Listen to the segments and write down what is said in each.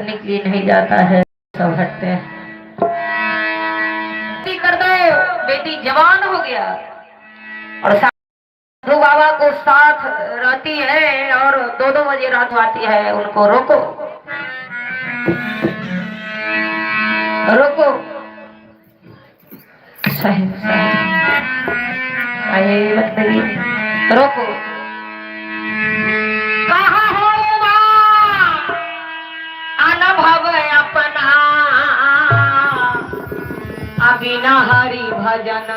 करने के लिए नहीं जाता है, सब हटते हैं। कर दो, बेटी जवान हो गया और साधु बाबा को साथ रहती है और 2-2 बजे रात आती है, उनको रोको रोको। सही सही मत करिए, रोको। कहा हो अनुभव अपना, बिना हरि भजन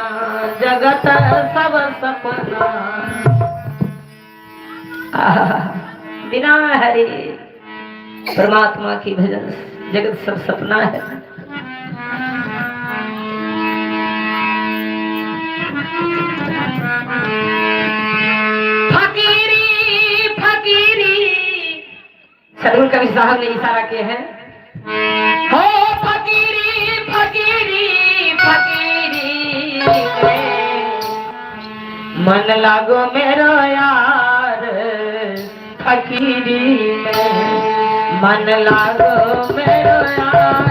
जगत सब सपना। बिना हरि परमात्मा की भजन जगत सब सपना है। फकीरी फकीरी, सदगुरु कवि साहब ने इशारा किए हैं, हो फकीरी फकीरी फकीरी मन लागो मेरो यार, फकीरी में मन लागो मेरो यार।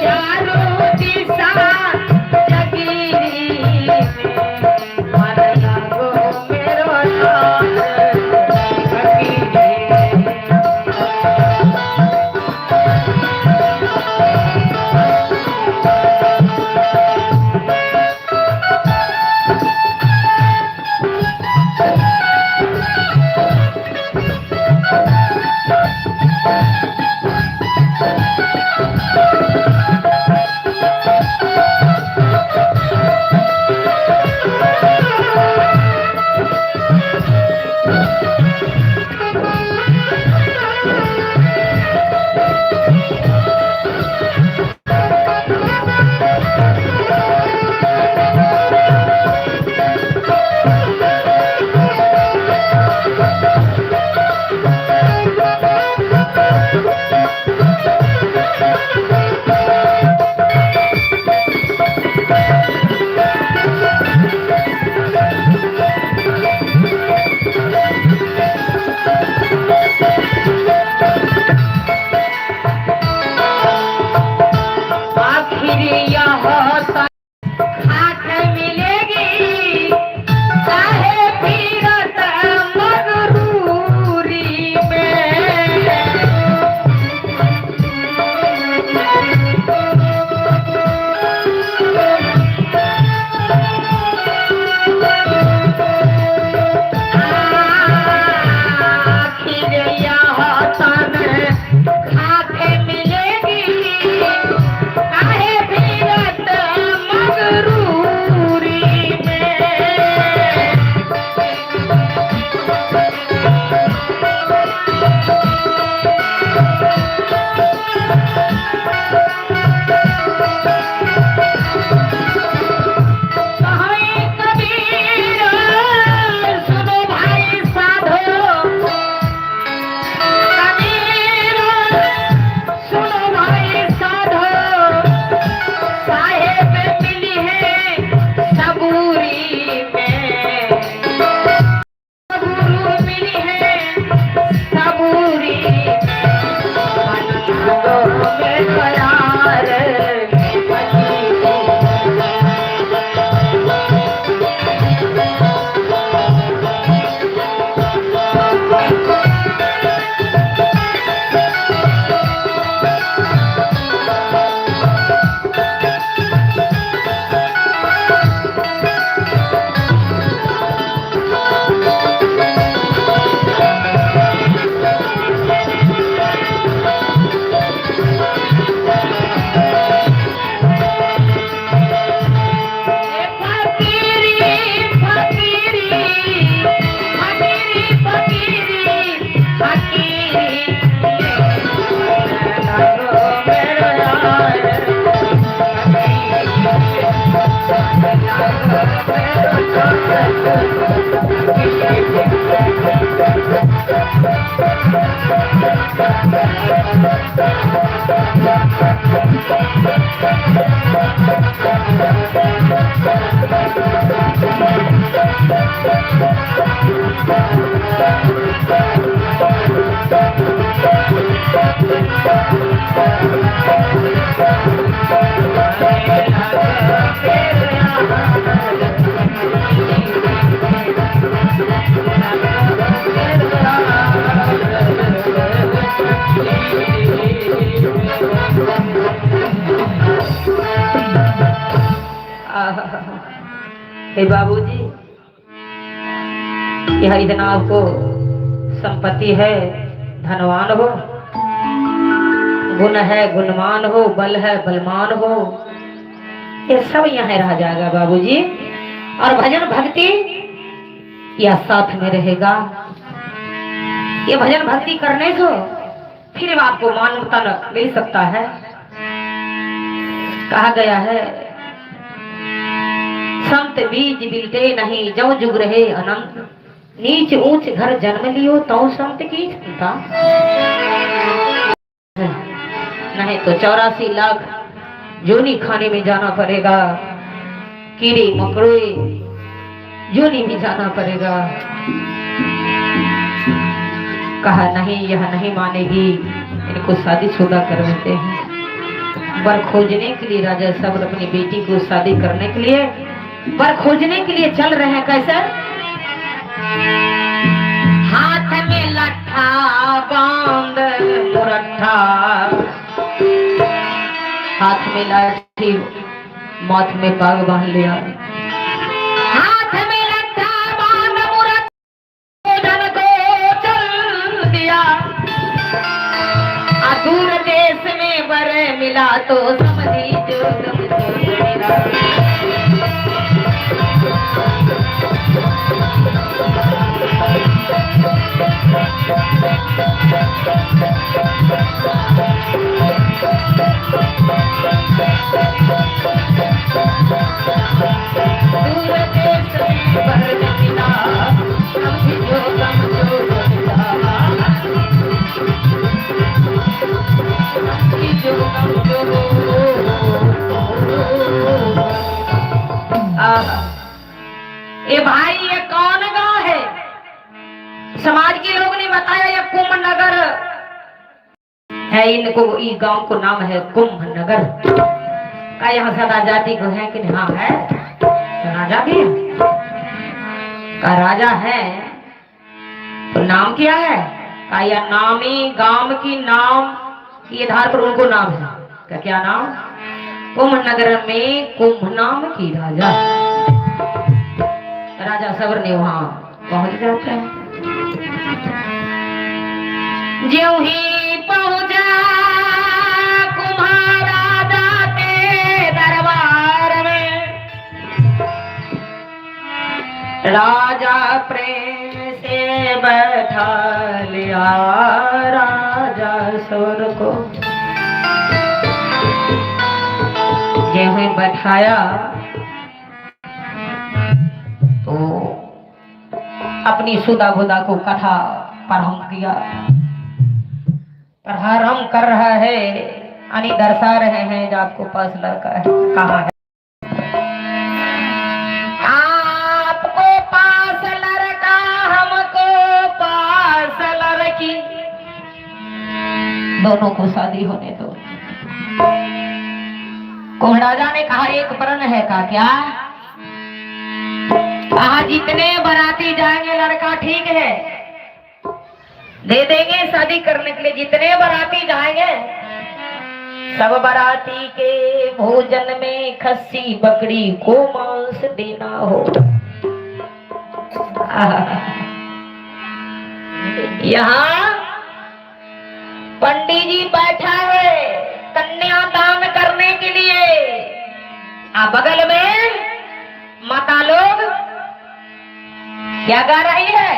चारों दिशा हे बाबूजी, यह इतना आपको संपत्ति है, धनवान हो, गुण है गुणवान हो, बल है बलवान हो, ये सब यहाँ रह जाएगा बाबूजी। और भजन भक्ति यह साथ में रहेगा। ये भजन भक्ति करने से फिर आपको मान्यता मिल सकता है। कहा गया है संत बीज बिलते नहीं, जो जुग रहे अनंत, नीच ऊंच घर जन्म लियो तो संत की चिंता नहीं तो 84 लाख जोनी खाने में जाना पड़ेगा, कीड़े मकड़े जोनी में जाना पड़ेगा। कहा नहीं, यह नहीं मानेगी, इनको शादीशुदा कर देते हैं। वर खोजने के लिए राजा सब अपनी बेटी को शादी करने के लिए वर खोजने के लिए चल रहे हैं। कैसे? हाथ में लट्ठा बांध मुरट्ठा, हाथ में लाठी माथ में पाग बांध लिया। हाथ में लट्ठा बांध मुरट्ठा को चल दिया। दूर देश में वर मिला तो समझी जो मिला। ये भाई ये कौन गांव है? समाज के लोग ने बताया ये कुंभ नगर है। इनको इस गांव को नाम है कुंभ नगर का। यहाँ सदा जाति को है कि हाँ है, राजा भी का राजा है तो नाम क्या है का? यह नामी गांव की नाम के आधार पर उनको नाम है का। क्या नाम? कुंभ नगर में कुंभ नाम की राजा। राजा सबर ने वहां पहुंच जाते हैं। ज्यों ही पहुंचा कुम्हारा राजा के दरबार में, राजा प्रेम से बैठा लिया राजा सबर को। ज्यों ही बैठाया तो अपनी सुदा बुदा को कथा प्रारंभ किया। प्रारंभ कर रहा है यानी दर्शा रहे हैं जो आपको पास लड़का है कहाँ है। आपको पास लड़का, हमको पास लड़की, दोनों को शादी होने दो। कुंभ राजा ने कहा एक वर्ण है का क्या? कहा जितने बाराती जाएंगे लड़का ठीक है, दे देंगे शादी करने के लिए। जितने बाराती जाएंगे सब बाराती के भोजन में खस्सी बकरी को मांस देना हो। यहाँ पंडित जी बैठा है कन्या दान करने के लिए। बगल में माता लोग क्या गा रही है?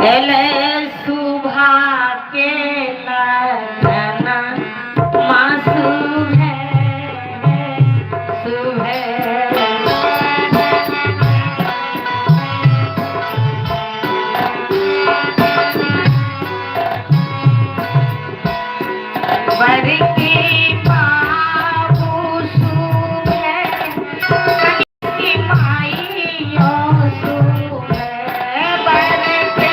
एले सुभा के लगना मासू है सुबह। बरकी बाबू सुने की माइयो सुने बरके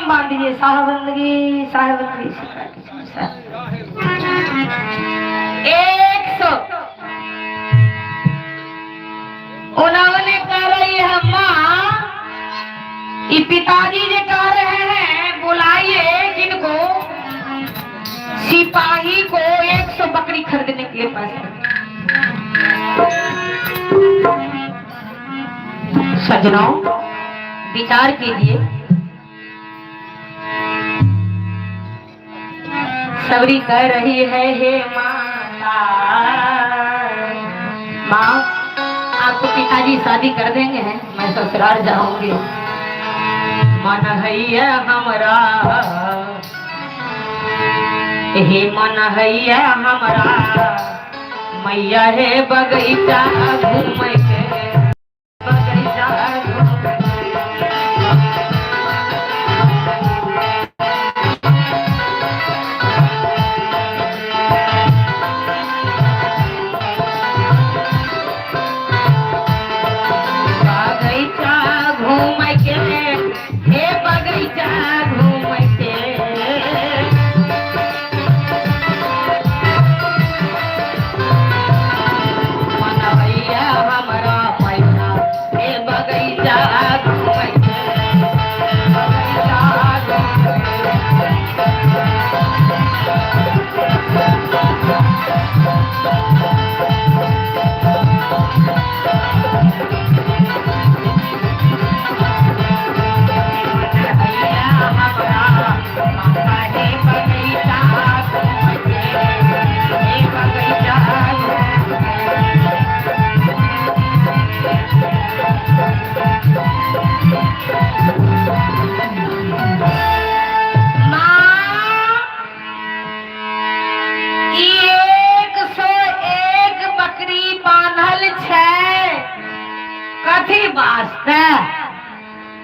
बांध दीजिए साहबंदगी साहबंदगी 100 उन्होंने कह रही है माँ ये पिताजी जो कह रहे हैं बुलाइए जिनको सिपाही को 100 बकरी खरीदने के लिए पैसे। सज्जनों विचार कीजिए, सबरी कह रही है हे माता माँ आपको पिताजी शादी कर देंगे, मैं ससुराल जाऊंगी। मन हैया हमरा हे मन हैया हमरा मैया है बगीचा घूम के बगीचा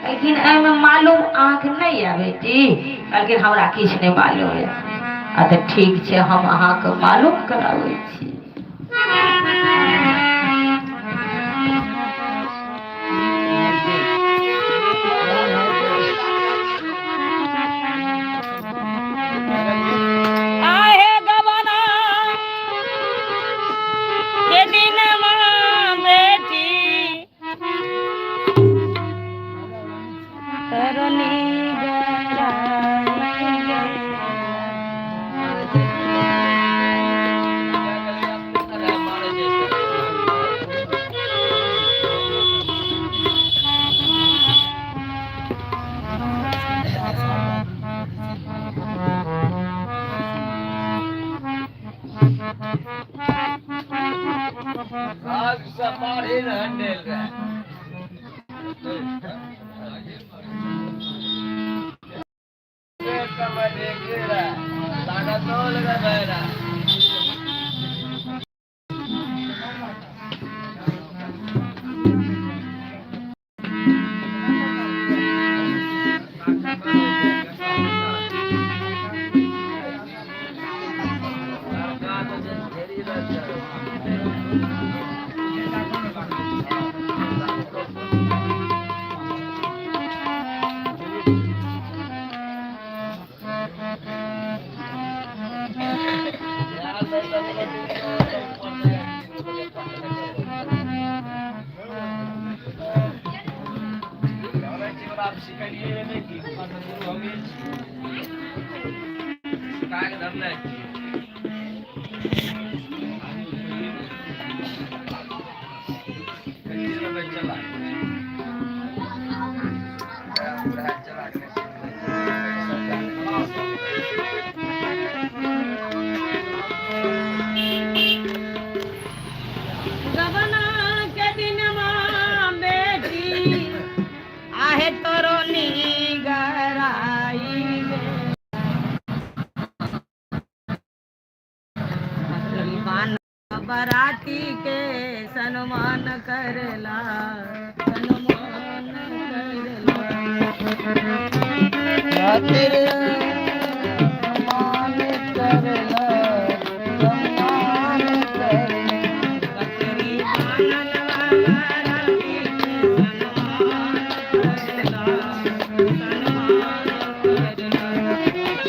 लेकिन एमे मालूम आंख नहीं आवे जी, लेकिन हमरा किछ नहीं मालूम है। तो ठीक है हम अहाँ के मालूम करावे छी। गबना के दिन मां बेटी आहे तोरो निगराई बान बराती के सन्मान करला खातिर मान करला सम्मान करला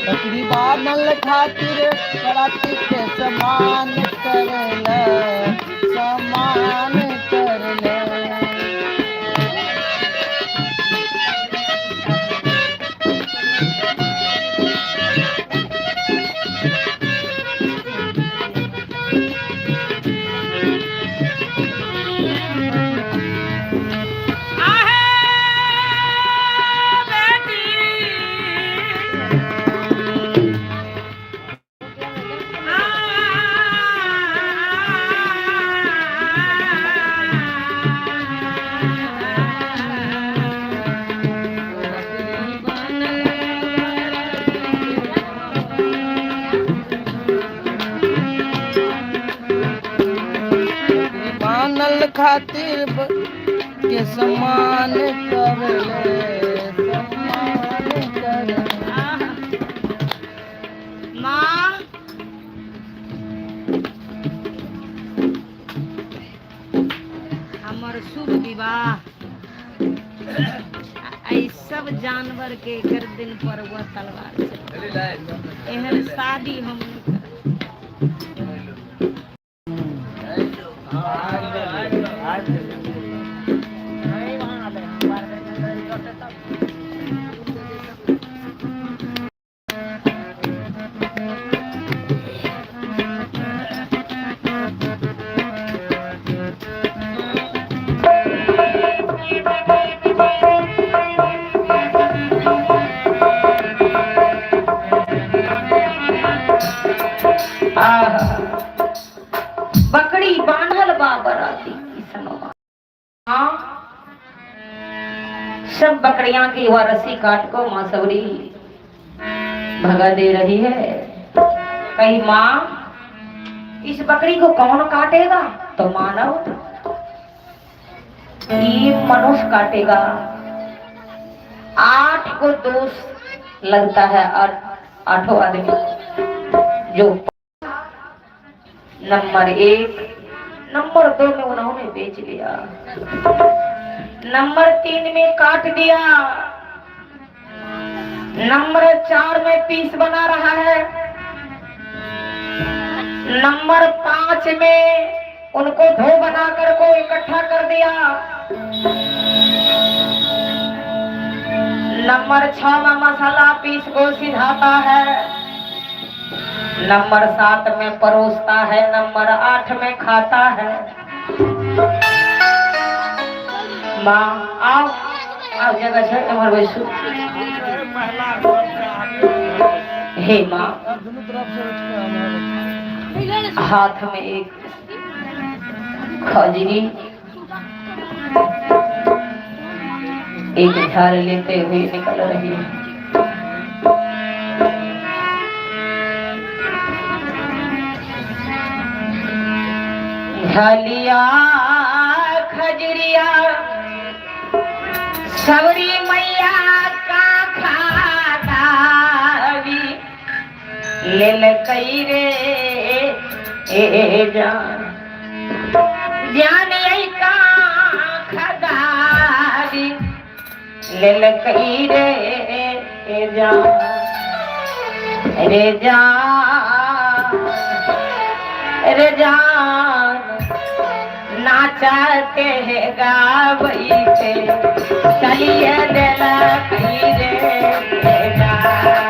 तेरी बानल खातिर बराती के समान करला समान करला खातिर के सम्मान करले सम्मान करले माँ हमर शुभ विवाह आई सब जानवर के गर्दन पर वह तलवार एहन शादी हम बकरी बांधल बाबराती सब बकरियां की वह रस्सी काट को माँ सबरी भगा दे रही है। कही माँ इस बकरी को कौन काटेगा? तो मानव ये मनुष्य काटेगा। 8 को दोष लगता है और 8 आदमी जो नंबर 1 नंबर 2 में उन्होंने बेच लिया, नंबर 3 में काट दिया, नंबर 4 में पीस बना रहा है, नंबर 5 में उनको धो बनाकर को इकट्ठा कर दिया, नंबर 6 में मसाला पीस को सिधाता है, नंबर 7 में परोसता है, नंबर 8 में खाता है। माँ आओ आओ जगह से हमारे बैसु। हे माँ हाथ में एक खजरी एक झाल लेते हुए निकल रही है। ढलिया खजरिया सवरी मैया का खादावी लेल कई रे ए जान जान यही का खदावी लेल कई रे ए जान रे जान रे जान नाचते है गावई से चलिए दिला कई रे जान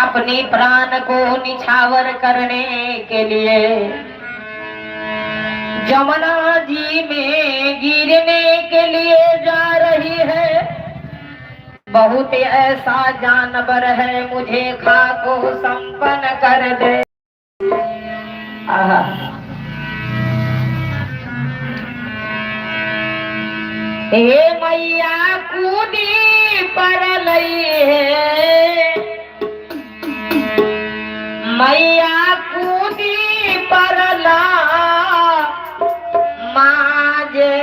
अपने प्राण को निछावर करने के लिए जमुना जी में गिरने के लिए जा रही है। बहुत ऐसा जानवर है मुझे खाको संपन्न कर दे। हे मैया कूदी पर लई है, मैया कूदी पर ला माजे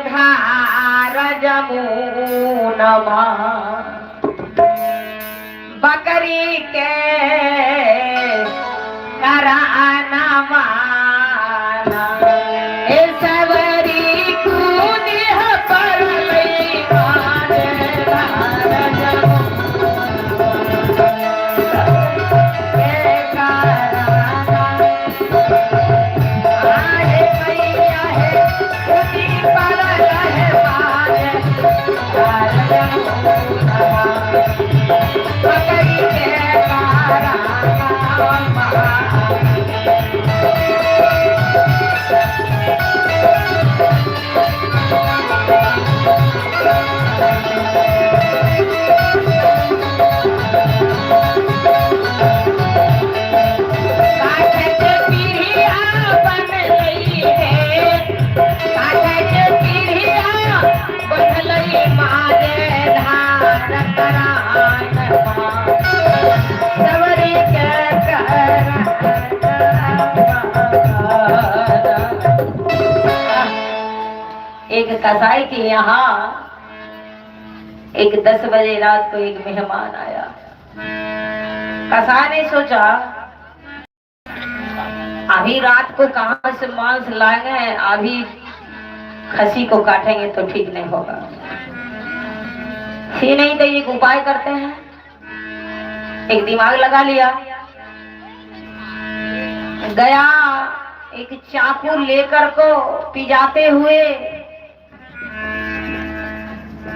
धार जमुनमा बकरी के कराना माना ए सवरी कूदी पर लई माजे धार एक कसाई के यहाँ एक 10 बजे रात को एक मेहमान आया। कसाई ने सोचा अभी रात को कहां से मांस लाएंगे, अभी खसी को काटेंगे तो ठीक नहीं होगा। फिर नहीं तो एक उपाय करते हैं। एक दिमाग लगा लिया, गया एक चाकू लेकर को पिजाते हुए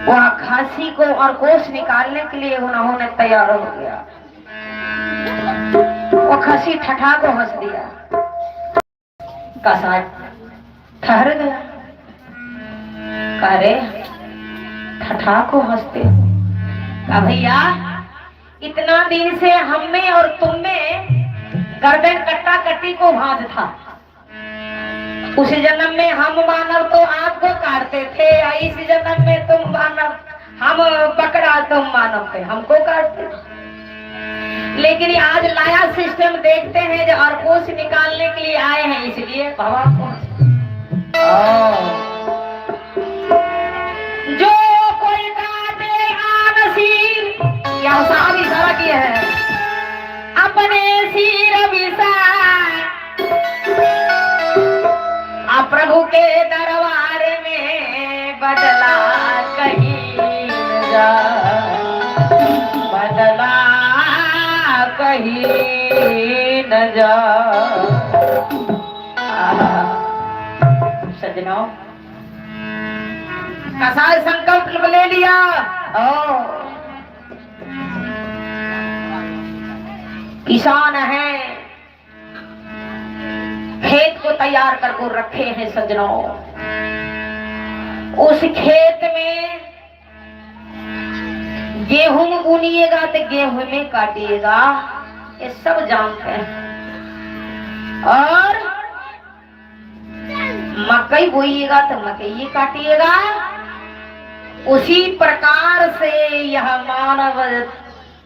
वह खांसी को और कोष निकालने के लिए उन्होंने तैयार हो गया। वो खसी ठठा को हंस दिया। कसाई ठहर गया, कह रे ठठा को हंसते कहा भैया इतना दिन से हम में और तुम में गर्दन कट्टा कट्टी को भांज था। उस जन्म में हम मानव तो आपको काटते थे, इस जन्म में तुम मानव, हम बकरा तुम मानव थे, हमको काटते। लेकिन आज नया सिस्टम देखते हैं जो और कोष निकालने के लिए आए हैं, इसलिए बाबा जो कोई काटे आनसीर, यह साहब इशारा किया है, अपने सिर विसार प्रभु के दरबार में बदला कहीं न जा, बदला कहीं न जा। सजनों कसाई संकल्प ले लिया। किसान है, खेत को तैयार कर को रखे हैं सज्जनों। उस खेत में गेहूं बुनिएगा तो गेहूं में काटिएगा, ये सब जानते हैं। और मकई बोइएगा तो मकई काटिएगा। उसी प्रकार से यह मानव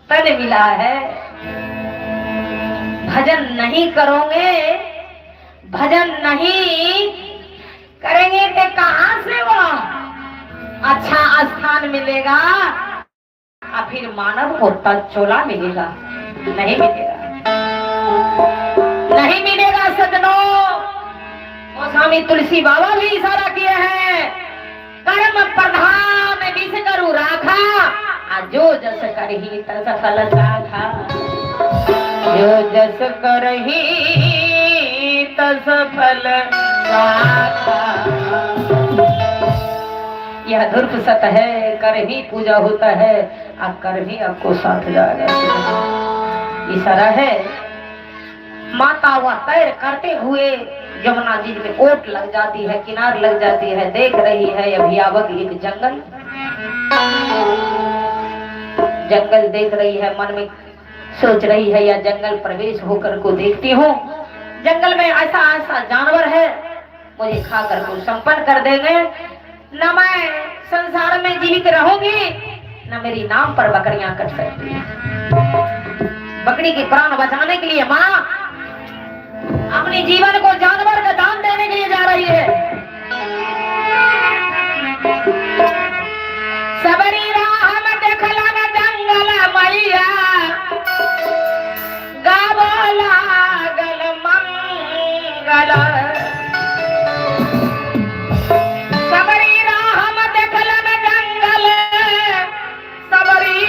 तन मिला है। भजन नहीं करोगे, भजन नहीं करेंगे तो कहां से वो अच्छा स्थान मिलेगा? और फिर मानव को चोला मिलेगा? नहीं मिलेगा, नहीं मिलेगा सज्जनों। और स्वामी तुलसी बाबा भी इशारा किए हैं, कर्म प्रधान विष करू राखा, जो जस करही तस फल चाखा, जो जस करही तस फल चाखा। यह धूर्त सत्य है, कर ही पूजा होता है, अब कर ही आपको साथ जाएगा। इशारा है। माता वह तैर करते हुए यमुना जी में ओट लग जाती है, किनार लग जाती है, देख रही है अभियावक एक जंगल। जंगल देख रही है, मन में सोच रही है या जंगल प्रवेश होकर को देखती हूँ, जंगल में ऐसा ऐसा जानवर है मुझे खाकर को संपन्न कर देंगे, न मैं संसार में जीवित रहूंगी न मेरी नाम पर बकरियां कट सकती हैं। बकरी के प्राण बचाने के लिए माँ अपने जीवन को जानवर का दान देने के लिए जा रही है। सबरी राह में देखला न जंगल मैया, गावो लागल मंगल। सबरी राह में देखला न जंगल, सबरी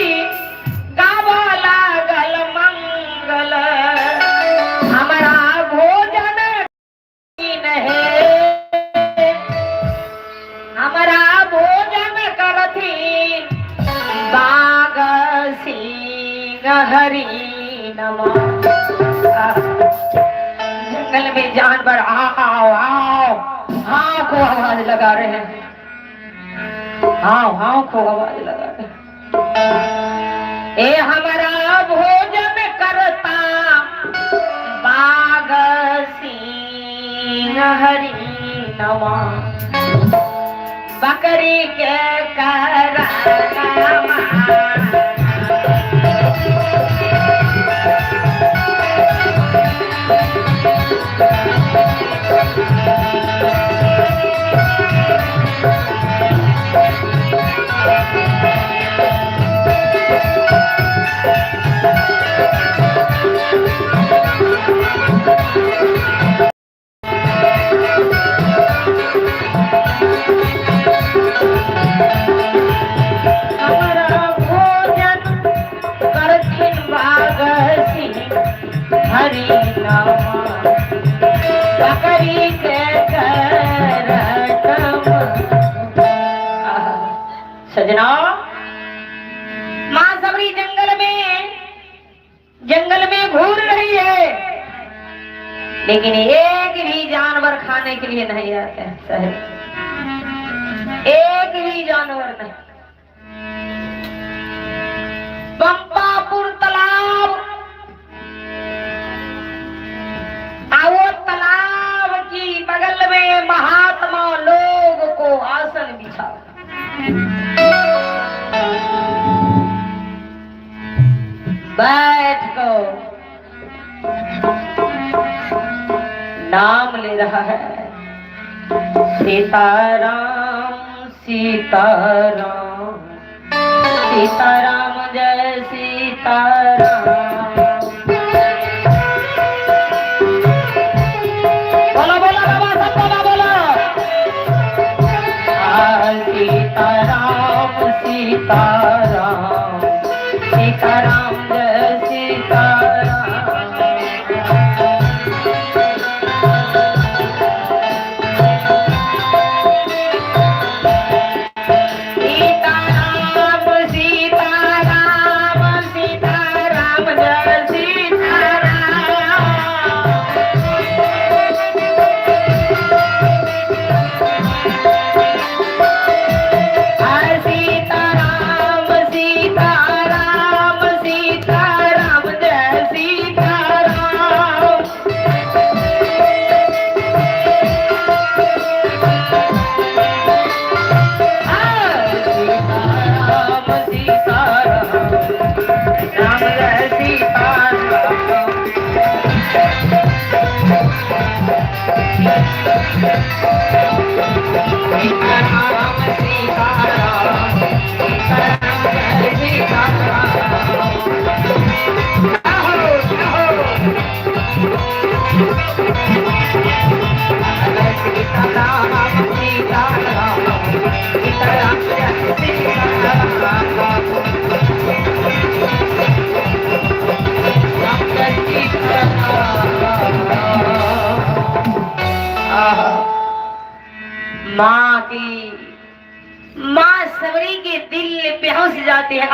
गावो लागल मंगल। हमारा भोजन नहीं, हमारा भोजन करथी बाग सिंह हरि नमः। जंगल में जानवर आओ आओ हाँ को आवाज लगा रहे हैं, हाँ हाँ को आवाज लगा रहे हैं। ए हमारा भोजन करता बाग सिंह हरि नमः। बकरी के करनमा सजना। मां सबरी जंगल में घूर रही है, लेकिन एक भी जानवर खाने के लिए नहीं आते हैं शहर, एक भी जानवर नहीं। पंपापुर तालाब, वो तालाब की बगल में महात्मा लोग को आसन बिछा, बैठ को नाम ले रहा है सीताराम सीताराम सीताराम जय सीताराम। बोलो बोलो बाबा सब बोलो बोलो। सीताराम सीताराम सीताराम जय सीताराम। माँ सबरी के दिल पे हंस जाते हैं।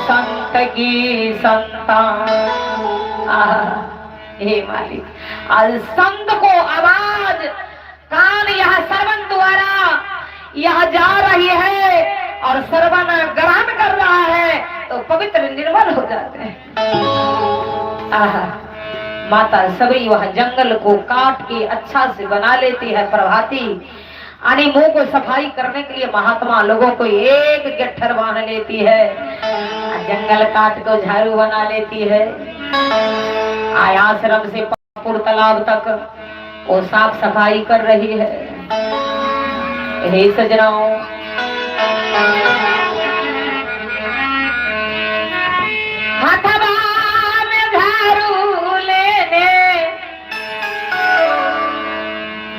संत की संतान। हे मालिक, आज संत को आवाज कान यह श्रवण द्वारा यह जा रही है और श्रवण ग्रहण कर रहा है तो पवित्र निर्मल हो जाते हैं। माता सबरी वह जंगल को काट के अच्छा से बना लेती है। प्रभाती आने मुंह को सफाई करने के लिए महात्मा लोगों को एक गट्ठर बांध लेती है, जंगल काट को झाड़ू बना लेती है। आश्रम से पापुर तालाब तक वो साफ सफाई कर रही है। हे सजनाओ, हथवा में झाड़ू लेने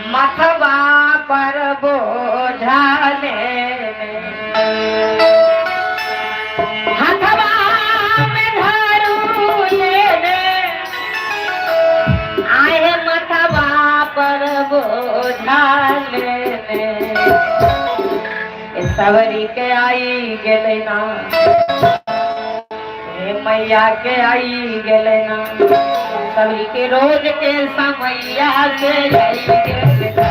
मथवा पर बोझा लेने, हथवा में झाड़ू लेने आए मथवा पर बोझा लेने। सवरी के आई गेले ना, मैया के आई गेले ना, सवरी के रोज के समैया से आई गेले ना।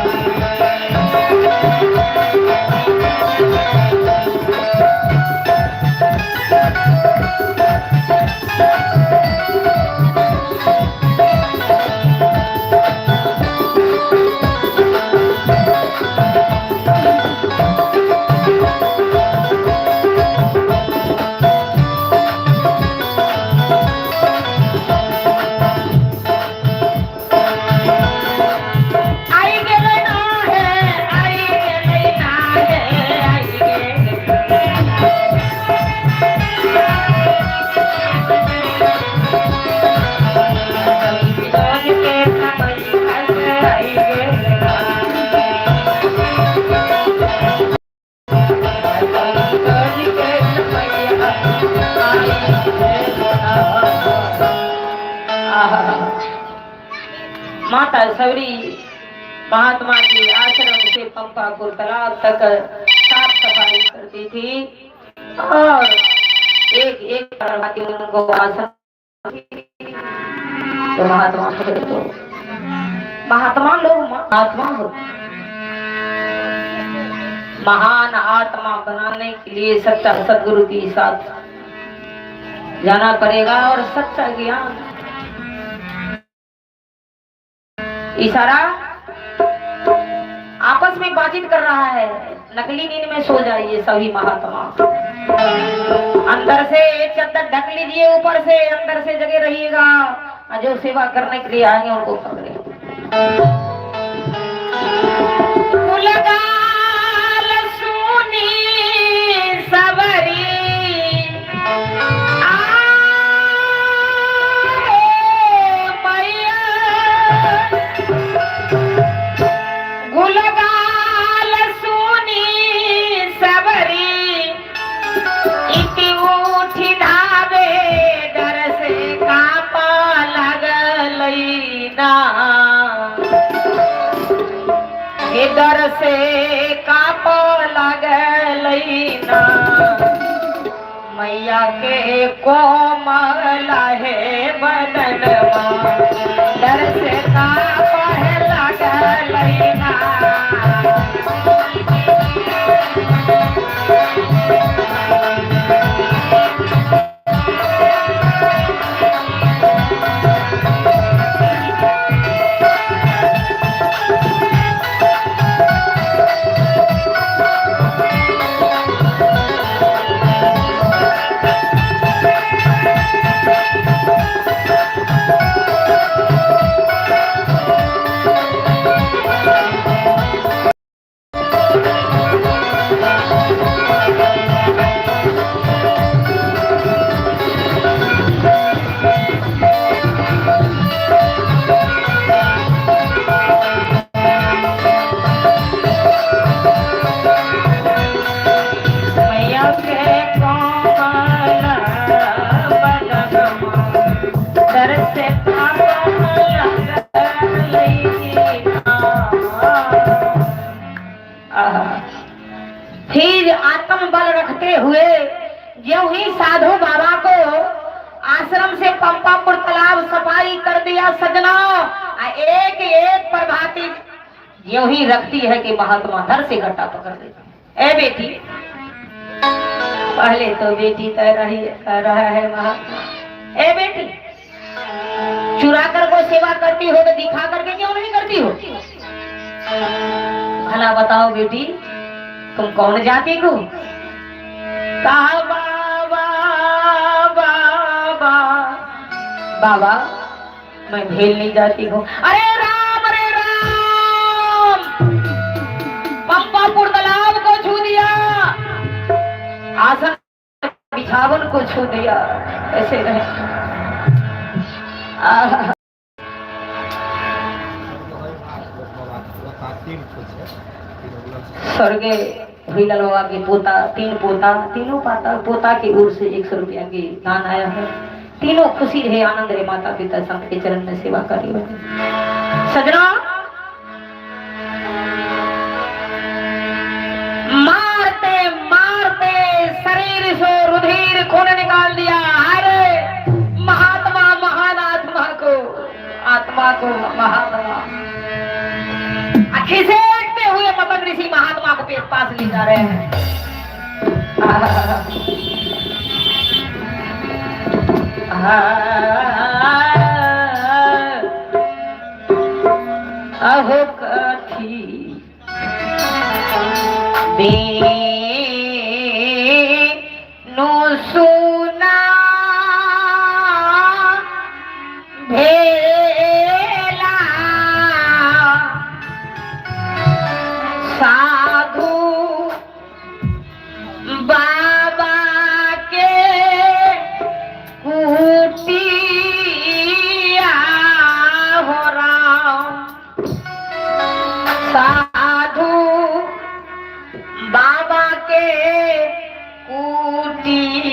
माता सबरी महात्मा के आश्रम से पंपापुर तालाब तक साफ सफाई करती थी और एक एक प्रभाती उनको आसन तो महात्मा लोग महात्मा हो, महान आत्मा बनाने के लिए सच्चा सदगुरु के साथ जाना पड़ेगा और सच्चा ज्ञान। इशारा आपस में बातचीत कर रहा है, नकली नींद में सो जाइए सभी महात्मा। अंदर से चद्दर ढक लीजिए, ऊपर से अंदर से जगे रहिएगा। जो सेवा करने के लिए आएंगे उनको पकड़े। सबरी गुलगाल सुनी सबरी इति उठी धावे डर से कापा लगलई ना, हे डर से कापा लगलई ना। मैया के कोमल है बदनवा डर से कापा लगलई ना। फिर आत्म बल रखते हुए जो ही साधु बाबा यूं ही रखती है कि महात्मा धर से घटा पकड़ लेता। ए बेटी, पहले तो बेटी कह रहा है महात्मा, ए बेटी चुरा कर को सेवा करती हो तो दिखा करके क्यों नहीं करती हो? भला बताओ बेटी, तुम कौन जाति को? कहा बाबा बाबा बाबा मैं भेलनी जाती हूँ। अरे राम पंपापुर तालाब को छू दिया, आसन बिछावन को छू दिया, ऐसे रहे। स्वर्गे भीलल बाबा के पोता, तीन पोता, तीनों पोता की ओर से 100 रुपया की दान आया है। तीनों खुशी रहे, आनंद रहे, माता पिता संत के चरण में सेवा करी। सजना मारते मारते शरीर से रुधिर खून निकाल दिया। अरे महात्मा महान आत्मा को महात्मा खिसेटते हुए मतंग ऋषि महात्मा को पास ले जा रहे हैं। अहो कथी नो सुना भेला साधु बाबा के कुटिया हो राम, साधु बाबा के कुटिया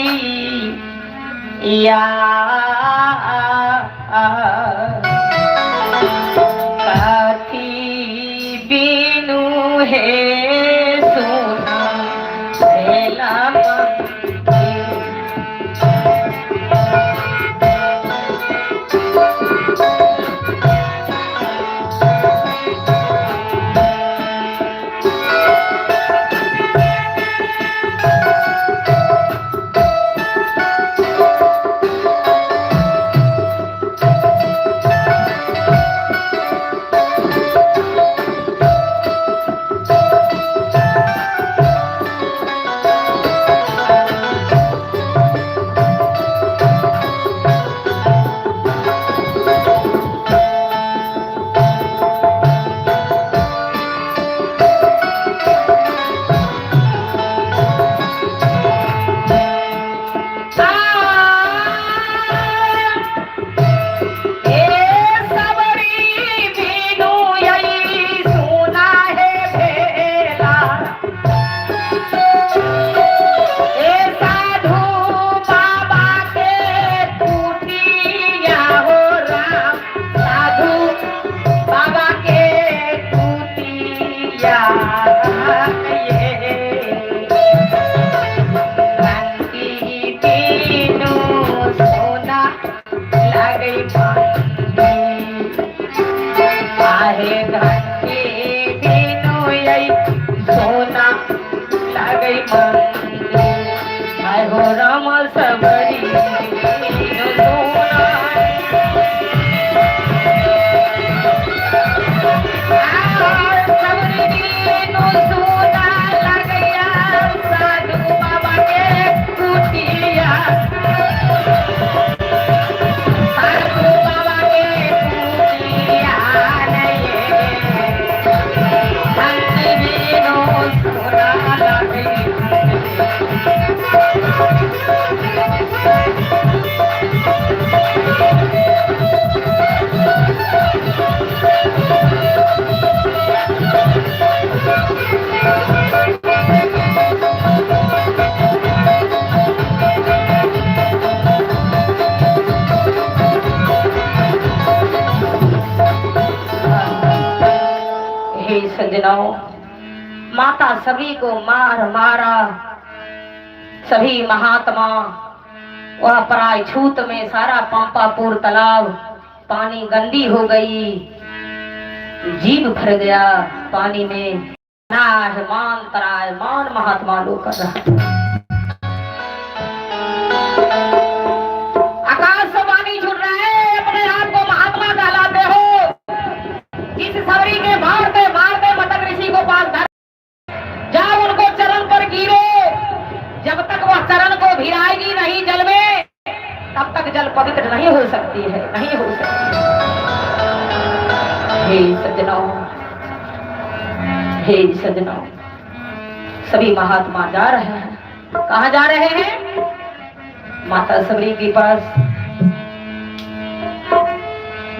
कथी बिनु है सोना भेला सज्जनों, माता सभी को मारा, सभी महात्मा वह पराय छूत में सारा पंपापुर तालाब पानी गंदी हो गई, जीव भर गया। पानी में नाहमान तरायमान महात्मा लोग कर रहा। आकाश से पानी छूट रहा है, अपने आप को महात्मा कहलाते हो। इस सबरी के मारते मारते मतक ऋषि को पास धर, जब उनको चरण पर गिरो, जब तक वह चरण को भिराएगी नहीं जल में, तब तक जल पवित्र नहीं हो सकती है, नहीं हो सकती। हे सज्जनों, हे सज्जनों, सभी महात्मा जा रहे हैं। कहाँ जा रहे हैं? माता सबरी के पास।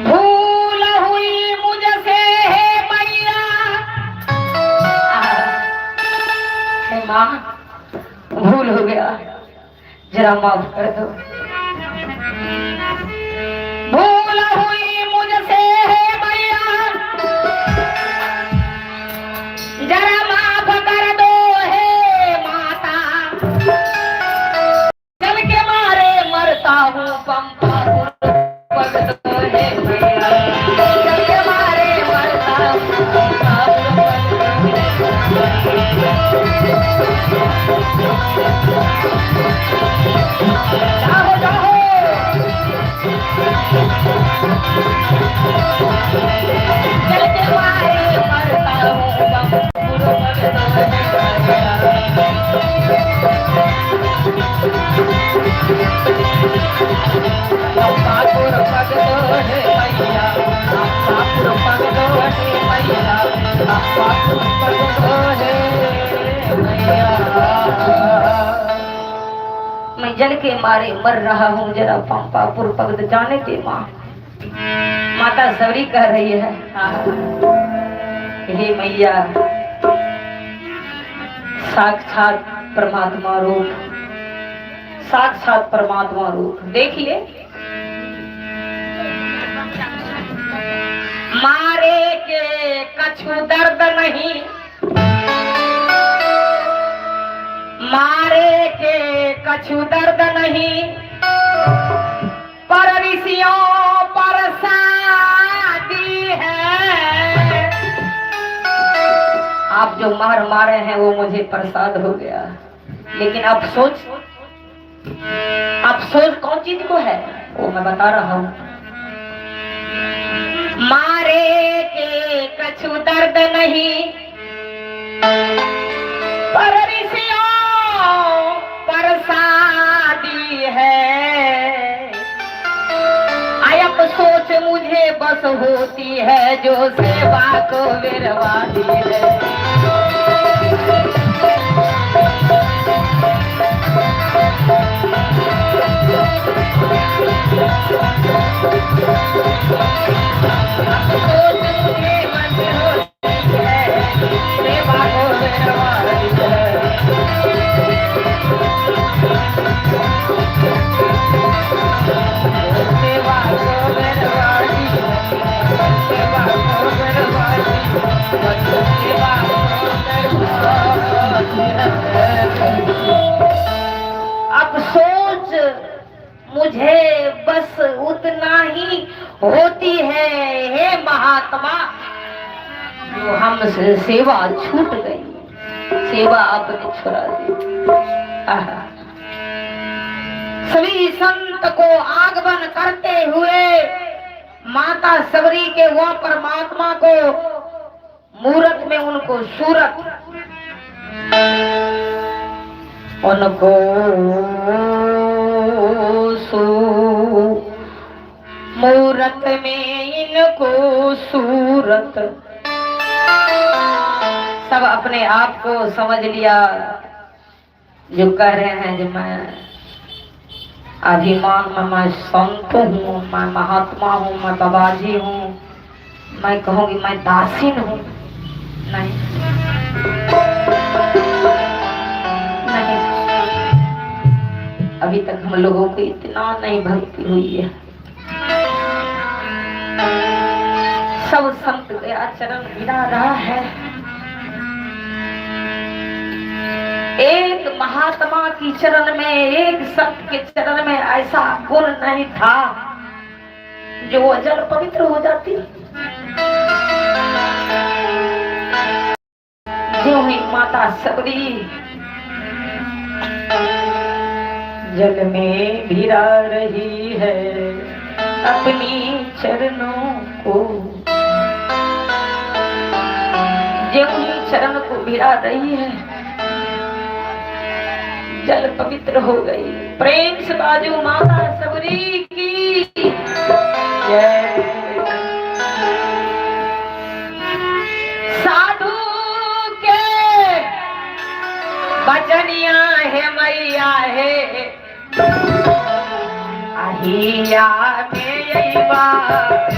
भूल हुई मुझसे हे मैया, हे माँ भूल हो गया, जरा माफ कर दो। भूल हुई मुझसे है मैया, जरा माफ कर दो हे माता। जल के मारे मरता हूँ पंपा पग दो हे मैया, जल के मारे मरता हूँ पंपा जाओ जाओ। जल के मारे मरता हूँ मैं जल के मारे मर रहा हूँ, जरा पंपापुर पगद जाने दे माँ। माता सबरी कह रही है, हे मैया, साक्षात परमात्मा रूप, साक्षात परमात्मा रूप देखिए। मारे के कछु दर्द नहीं, मारे के कछु दर्द नहीं, पर ऋषियों पर शादी है। आप जो मार मारे हैं वो मुझे प्रसाद हो गया, लेकिन अफसोस, अफसोस कौन चीज को है वो मैं बता रहा हूँ। मारे के कछु दर्द नहीं, पर ऋषियों पर शादी है। आयप सोच मुझे बस होती है, जो सेवा को विरवादी है। सोच मुझे बस होती है, सेवा को विरवादी है। अब सोच मुझे बस उतना ही होती है हे महात्मा, जो हमसे सेवा छूट गई, सेवा आपने छुड़ा दी। सभी संत को आगमन करते हुए माता सबरी के वह परमात्मा को मूरत में उनको सूरत, उनको मूरत में इनको सूरत, सब अपने आप को समझ लिया। जो कह रहे हैं जो मैं अभिमान में मैं संत हूँ, मैं महात्मा हूँ, मैं बाबाजी हूँ, मैं कहूँगी मैं दासीन हूँ, नहीं नहीं, अभी तक हम लोगों को इतना नहीं भक्ति हुई है। सब संत गया चरण गिरा रहा है, एक महात्मा की चरण में, एक संत के चरण में ऐसा गुण नहीं था जो वो जल पवित्र हो जाती। ही माता सबरी जल में भिरा रही है अपनी चरणों को, जो ही चरण को भिरा रही है जल पवित्र हो गई। प्रेम से बाजू माता सबरी की जय। साधु के बचनिया है मैया है अहिया में यही बात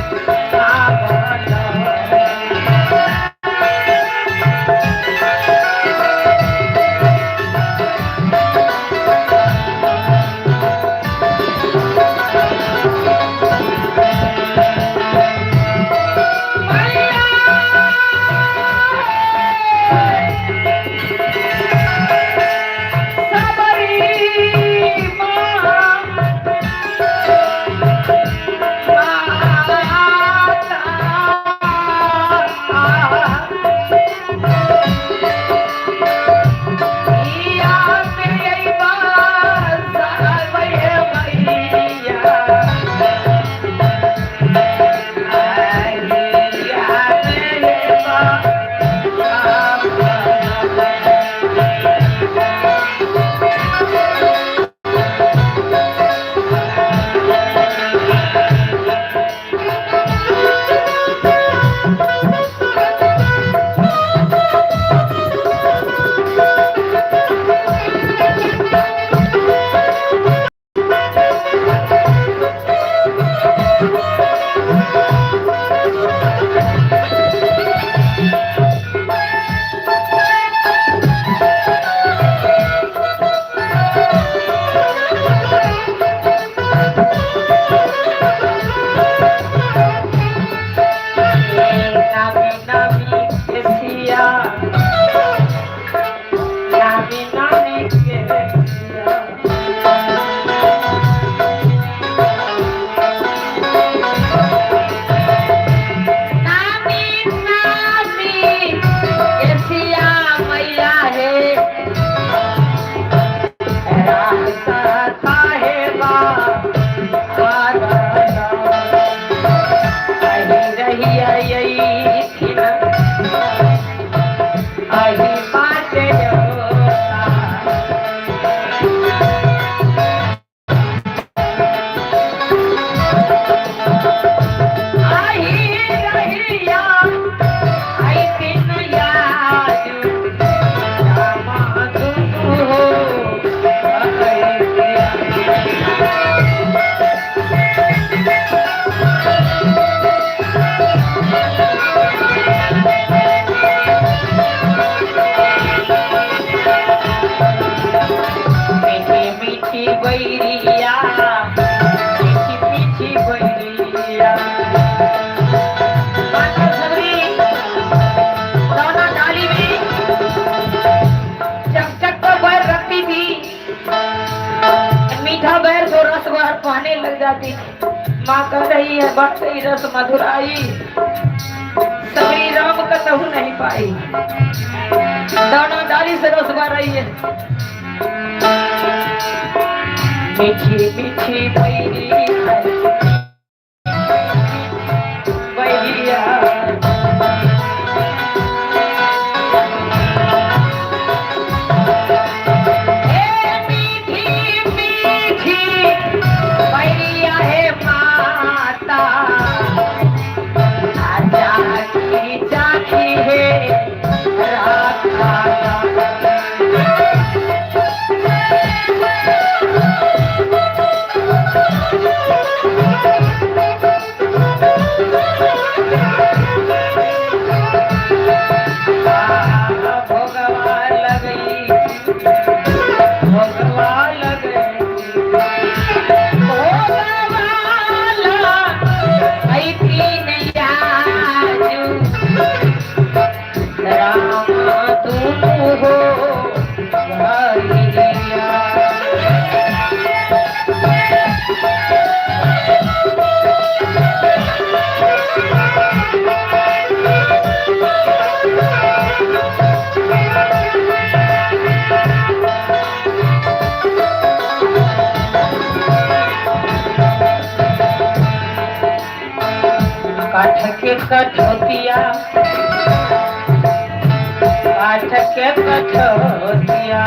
पाने लग जाती। माँ कह रही है बढ़ गई रस मधुराई, सबरी राम कतहु नहीं पाई। दाना डाली से रस भर रही है, मीठी मीठी बैरी बैरिया काठ के कठौतिया, काठ के कठौतिया,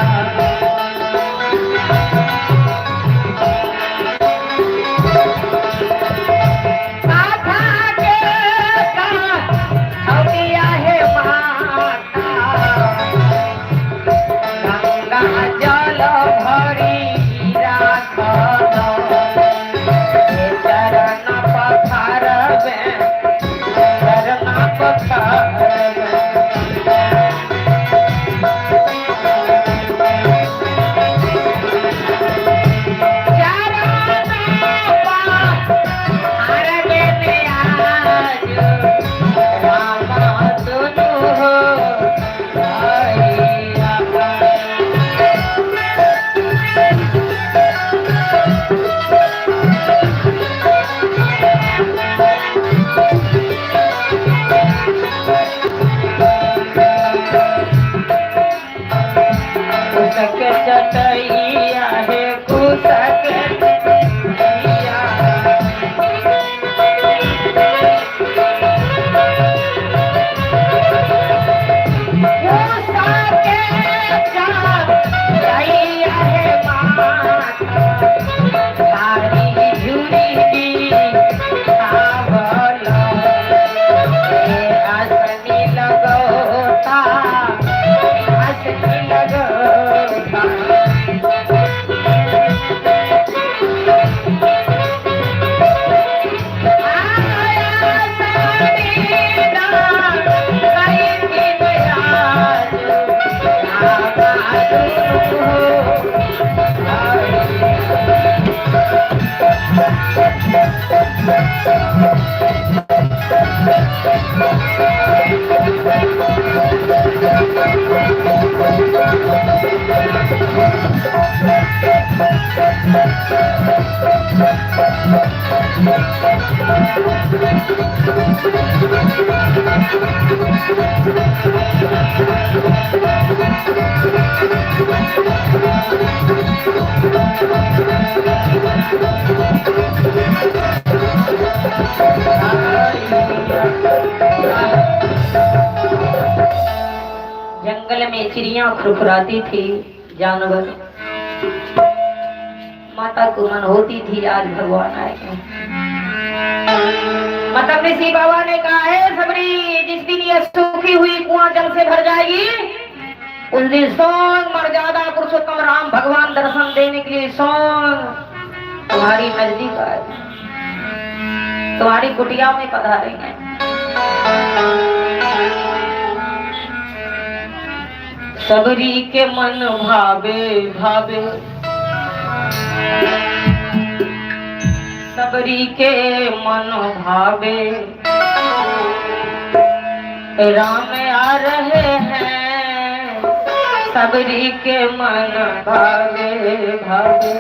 चटैया है कुसक चटैया, चटैया है माता सारी झूरी की सावल आसनी लगोता, आसनी लगोता, जंगल में चिड़िया खुरखुराती थी, जानवर, माता को मन होती थी आज भगवान आएंगे। मतलब ऋषि बाबा ने कहा है सबरी जिस दिन ये सूखी हुई कुआं जल से भर जाएगी उस दिन स्वयं मर्यादा पुरुषोत्तम राम भगवान दर्शन देने के लिए स्वयं तुम्हारी नजदीक आए, तुम्हारी कुटिया में पधारेंगे। सबरी के मन भावे भावे, सबरी के मन भावे, राम आ रहे हैं, सबरी के मन भावे भावे,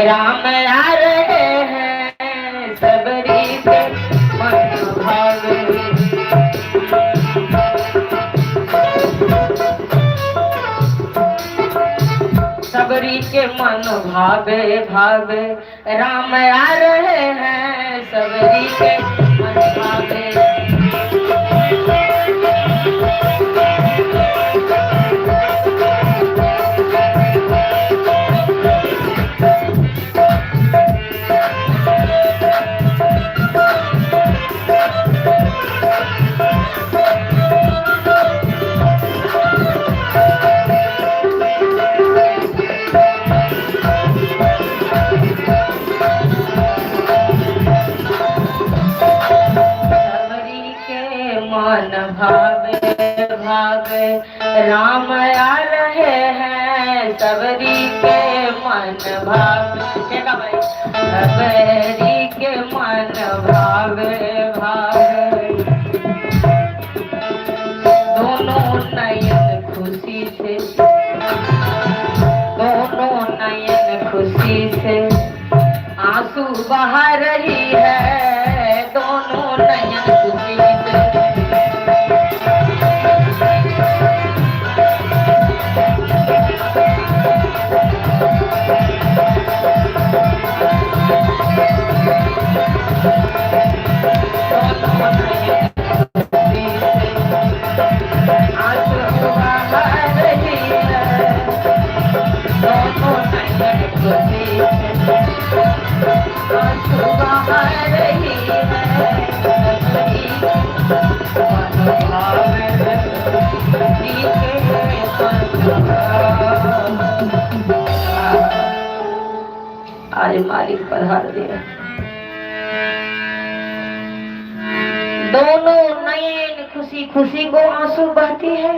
राम आ रहे हैं, सबरी के मन भावे। सबरी के मन भावे भावे, राम आ रहे हैं, सबरी के मन भावे। मन भावे भावे, राम आ रहे हैं, सबरी के मन भावे, सबरी के मन भावे भावे। दोनों नयन खुशी से, दोनों नयन खुशी से आंसू बहा रही है, दोनों नयन खुशी से। आज मालिक पधार दिया। दोनों नयन खुशी खुशी को आंसू बहती है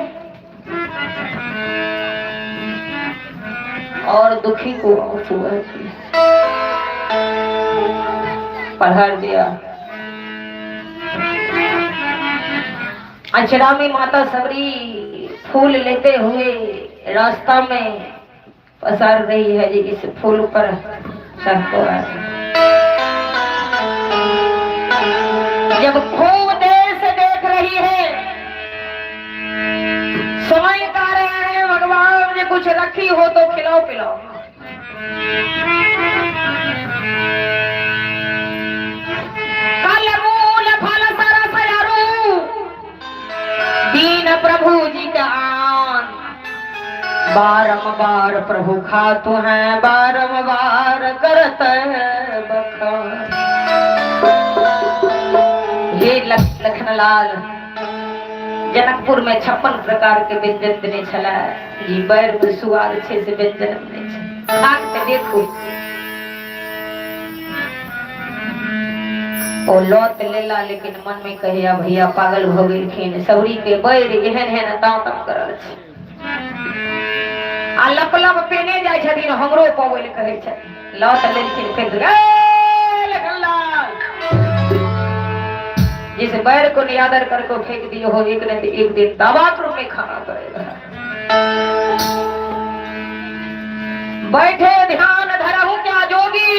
और दुखी को आंसू बहती है। पधार दिया। अचरा में माता सबरी फूल लेते हुए रास्ता में पसार रही है जी, इस फूल पर सबको जब खूब देर से देख रही है, समय का रहे हैं भगवान ने कुछ रखी हो तो खिलाओ पिलाओ। दीन प्रभु जी का आन बारंबार प्रभु खातु हैं, बारंबार करत है बखान। हे लखनलाल जनकपुर में 56 प्रकार के व्यंजन देने चला जी। बैर में सुआद अच्छे से व्यंजन बने खाक के देखो। ओ लौट लेला लेकिन मन में कहिया भैया पागल हो गेलखिन। सबरी के बैर एहन एहन ताव तम करल छै आ लपलप पेने जाय छथिन, हमरो पवेल कहै छै। लौट लेलखिन फिर लखनलाल जिस बैर को नियादर करके फेंक दिए हो, एक न एक दिन दावत रूप में खाना पड़ेगा। बैठे ध्यान धरहु क्या जोगी,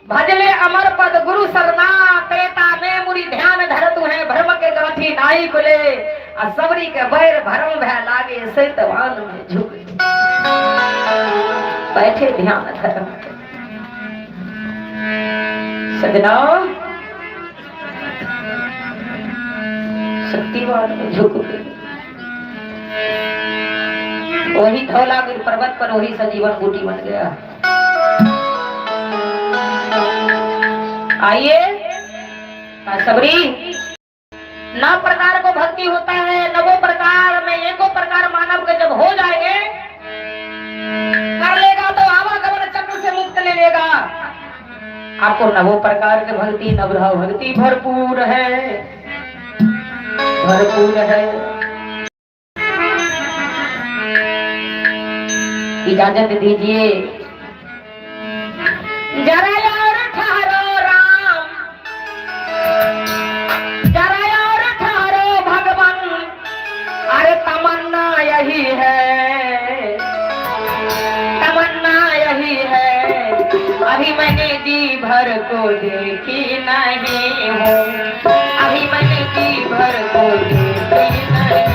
भजले अमर पद गुरु सरना। त्रेता में मुरी ध्यान धरतु है, भ्रम के गांठी नाई खुले। आ सबरी के बैर भरम भय लागे, सैतवान में झुके। बैठे ध्यान धरम सजना, शक्तिवान में झुक गए। वही धौलागिर पर्वत पर वही सजीवन बूटी बन गया। आइए सबरी, 9 प्रकार को भक्ति होता है। 9 प्रकार में एको प्रकार मानव के जब हो जाएंगे, कर लेगा तो आवागमन चक्र से मुक्त ले लेगा। आपको 9 प्रकार के भक्ति, नवभाव भक्ति भरपूर है, भरपूर है। इजाजत दीजिए जरा यार ठहरो राम, जरा यार ठहरो भगवान। अरे तमन्ना यही है, तमन्ना यही है। अभी मैंने जी भर को देखी नहीं हूँ, अभी मैंने जी भर को देखी नहीं।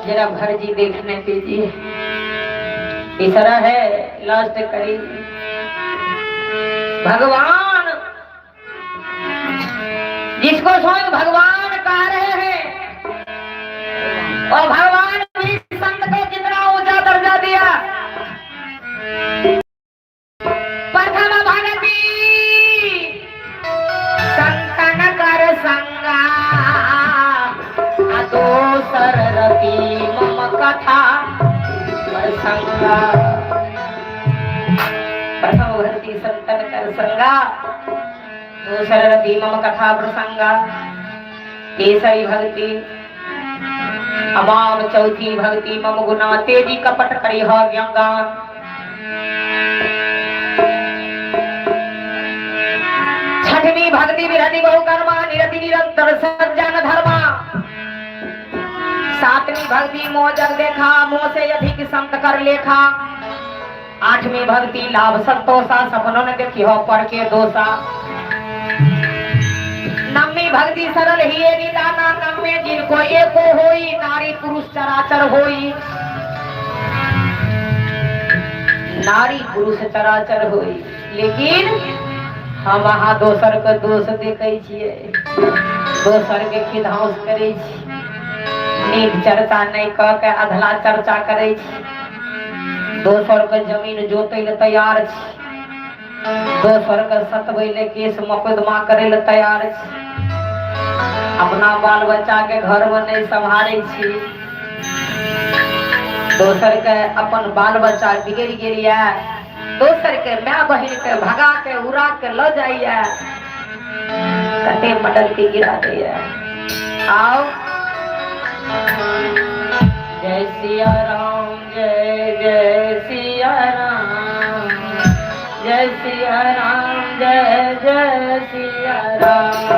जरा भर जी देखने दीजिए, तीसरा है लास्ट करी। भगवान जिसको स्वयं भगवान कह रहे हैं, और भगवान भी संत को कितना ऊंचा दर्जा दिया। प्रथम भगति संतन कर संगा, दोसर रति मम कथा प्रसंगा। प्रथम भक्ति संतन कर संगा, दूसर रति मम कथा प्रसंगा। केसरी भक्ति अबाम, चौथी भक्ति मम गुना तेजी कपट करिह व्यंगा। छठवीं भक्ति विरति बहुकर्मा निरति निरंतर सज्जन धर्मा। सातवीं भक्ति मोह जग देखा मोह से अधिक संत कर लेखा। आठवीं भक्ति लाभ संतोषा सपनों ने देखी हो पढ़ के दोषा। नववीं भक्ति सरल ही निदाना नवमे जिनको एको होई नारी पुरुष चराचर होई। नारी पुरुष चराचर होई लेकिन हम वहाँ दोसर के दोष देखे छियै, दोसर के खिधांस करे छी, नीक चर्चा नहीं कह के अधला चर्चा करे छी, दोसर के जमीन जोते ले तैयार छी, दोसर के सतबै ले केस मुकदमा करे ले तैयार छी, अपना बाल बच्चा के घर में नहीं संभाले छी, दोसर के अपन बाल बच्चा बिगड़ गेलिए, दोसर के माय बहिन के भगा के उड़ा के ल जाइए, कते मडल के गिरा दिए। आओ जय सिया राम जय जय सिया राम, जय सिया राम जय जय सिया राम।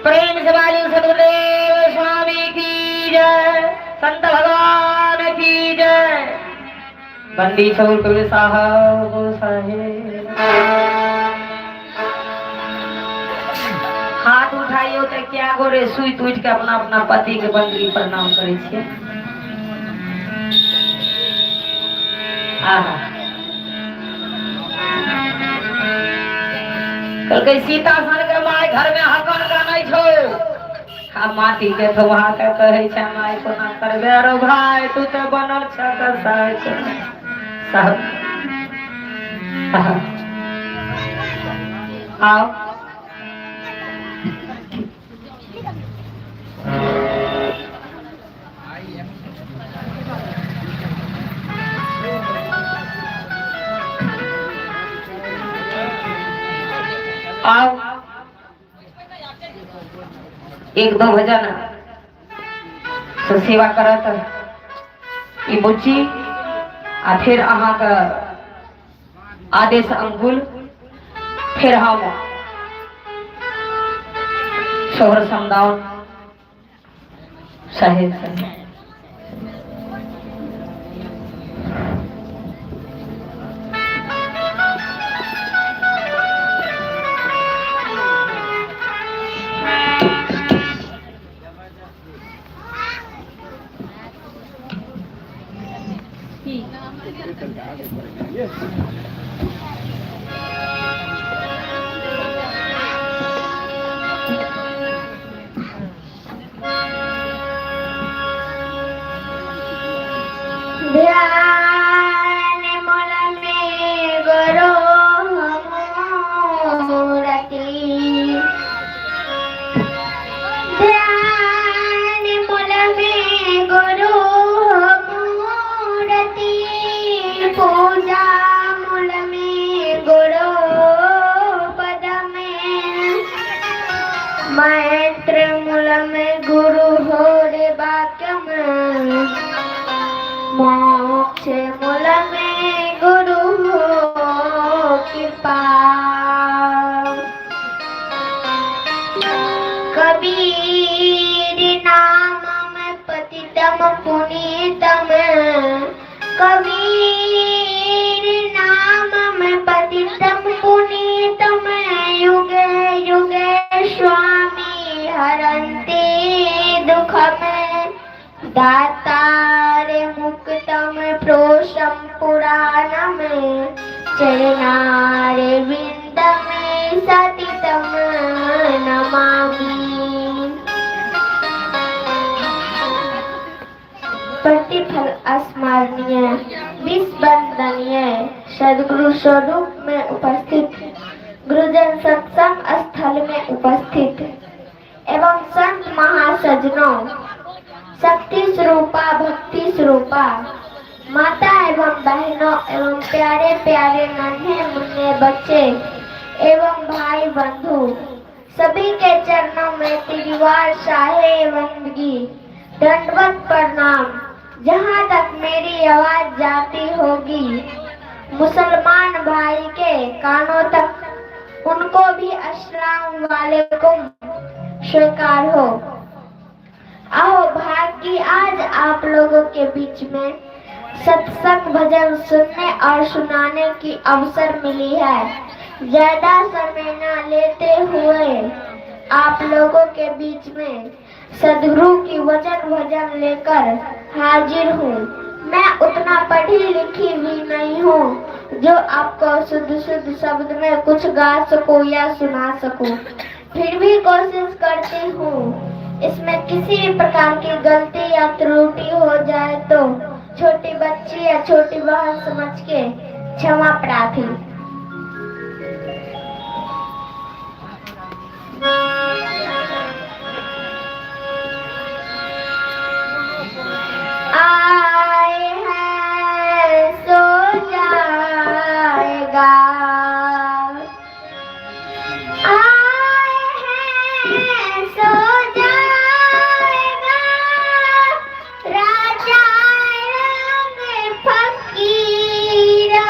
प्रेम से वाली सदगुरुदेव स्वामी की जय, संत भगवान की जय। बंदी छोड़ साहब हाथ उठाइयो तो क्या गोरे सुई तुझ के अपना अपना पति के बंदी प्रणाम करे छिए। कल सीता सन के माय घर में हकन का नहीं छो, हम माटी के तो वहां के कहे छै माय को ना करबे रो भाई, तू तो बनल छ कसाय साहब। आओ आओ एक दो भजन तो सेवा करत ई बुच्ची आ फिर अहाँ का आदेश अंकुल, फिर हम शोहर समदाउन शहीद से ध्यान मूल में गुरु मूर्ति, ध्यान मूल में दातारे मुक्तम प्रोषम पुराणम चरणारे विंदमे सतितम नमामि। प्रतिफल अस्मरणीय विस्वंदनीय सदगुरु स्वरूप में उपस्थित, गुरुजन सत्संग स्थल में उपस्थित एवं संत महासजनों, शक्ति स्वरूपा भक्ति स्वरूपा माता एवं बहनों एवं प्यारे प्यारे नन्हे मुन्ने बच्चे एवं भाई बंधु, सभी के चरणों में तिरवार शाहे वंदगी, दंडवत प्रणाम। जहाँ तक मेरी आवाज जाती होगी, मुसलमान भाई के कानों तक उनको भी अस्सलाम वालेकुम स्वीकार हो। आओ भाग्य आज आप लोगों के बीच में सत्संग भजन सुनने और सुनाने की अवसर मिली है। ज्यादा समय न लेते हुए आप लोगों के बीच में सदगुरु की वचन भजन लेकर हाजिर हूँ। मैं उतना पढ़ी लिखी भी नहीं हूँ जो आपको शुद्ध शुद्ध शब्द में कुछ गा सकूँ या सुना सकूँ, फिर भी कोशिश करती हूँ। इसमें किसी भी प्रकार की गलती या त्रुटि हो जाए तो छोटी बच्ची या छोटी बहन समझ के क्षमा प्रार्थी। आए हैं सो जाएगा, आए हैं सो जाएगा, राजा रंग फकीरा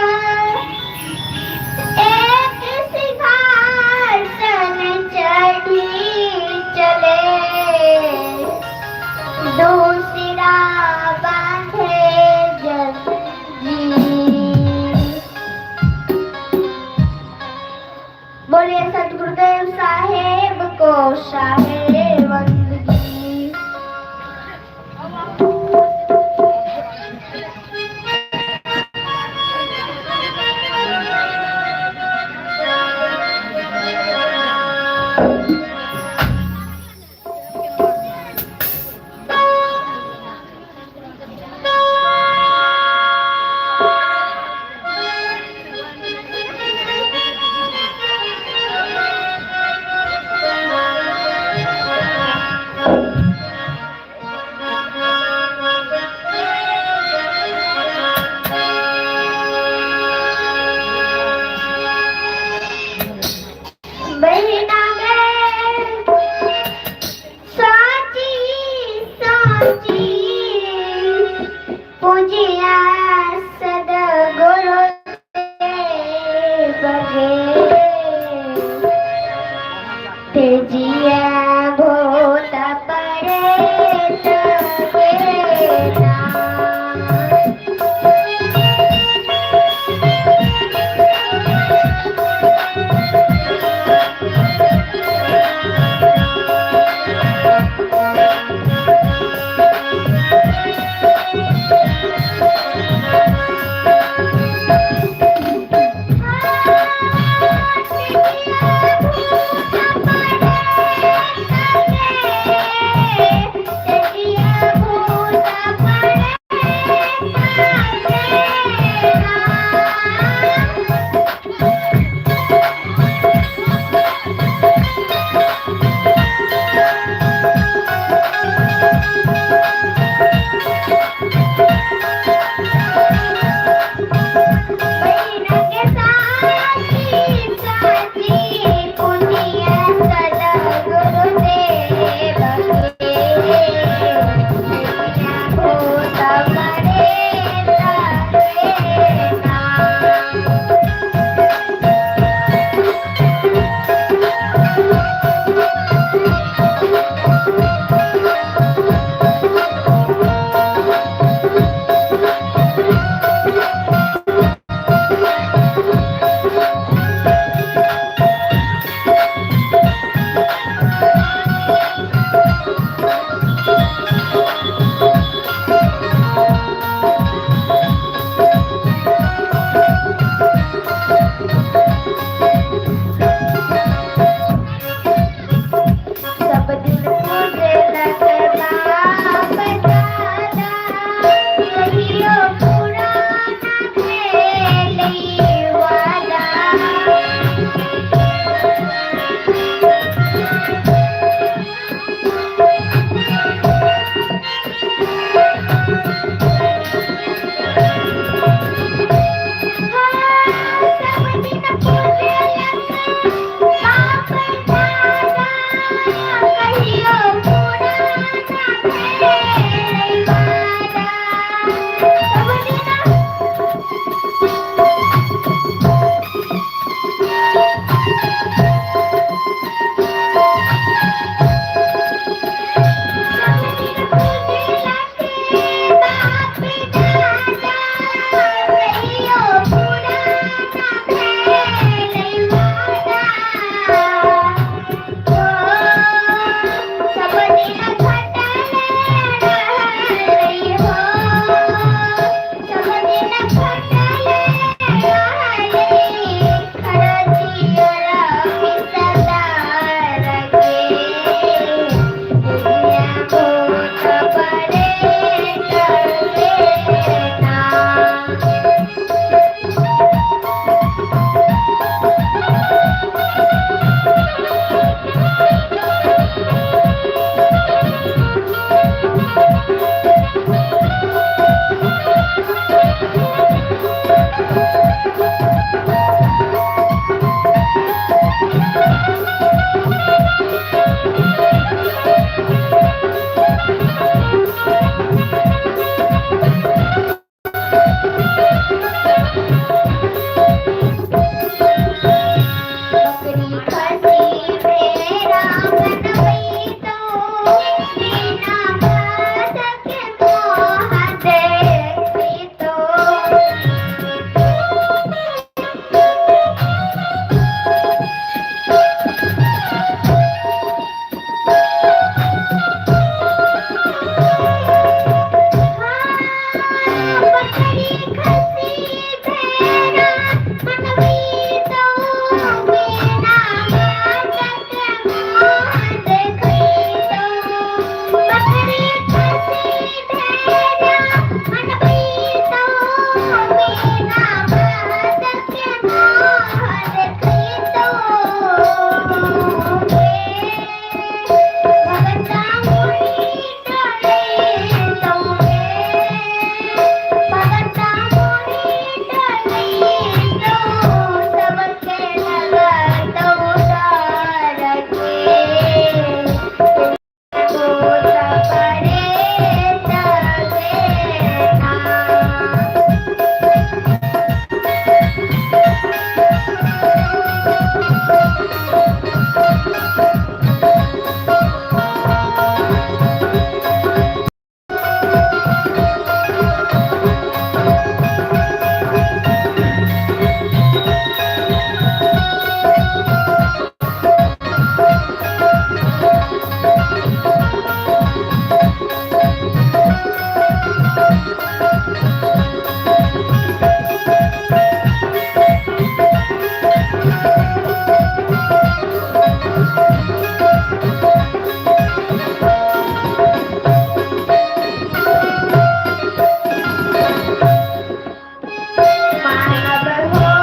मानव हो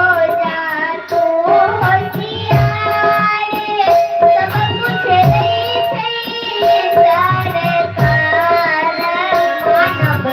जा तू होशियार, सब कुछ नहीं सही सरकार मानव।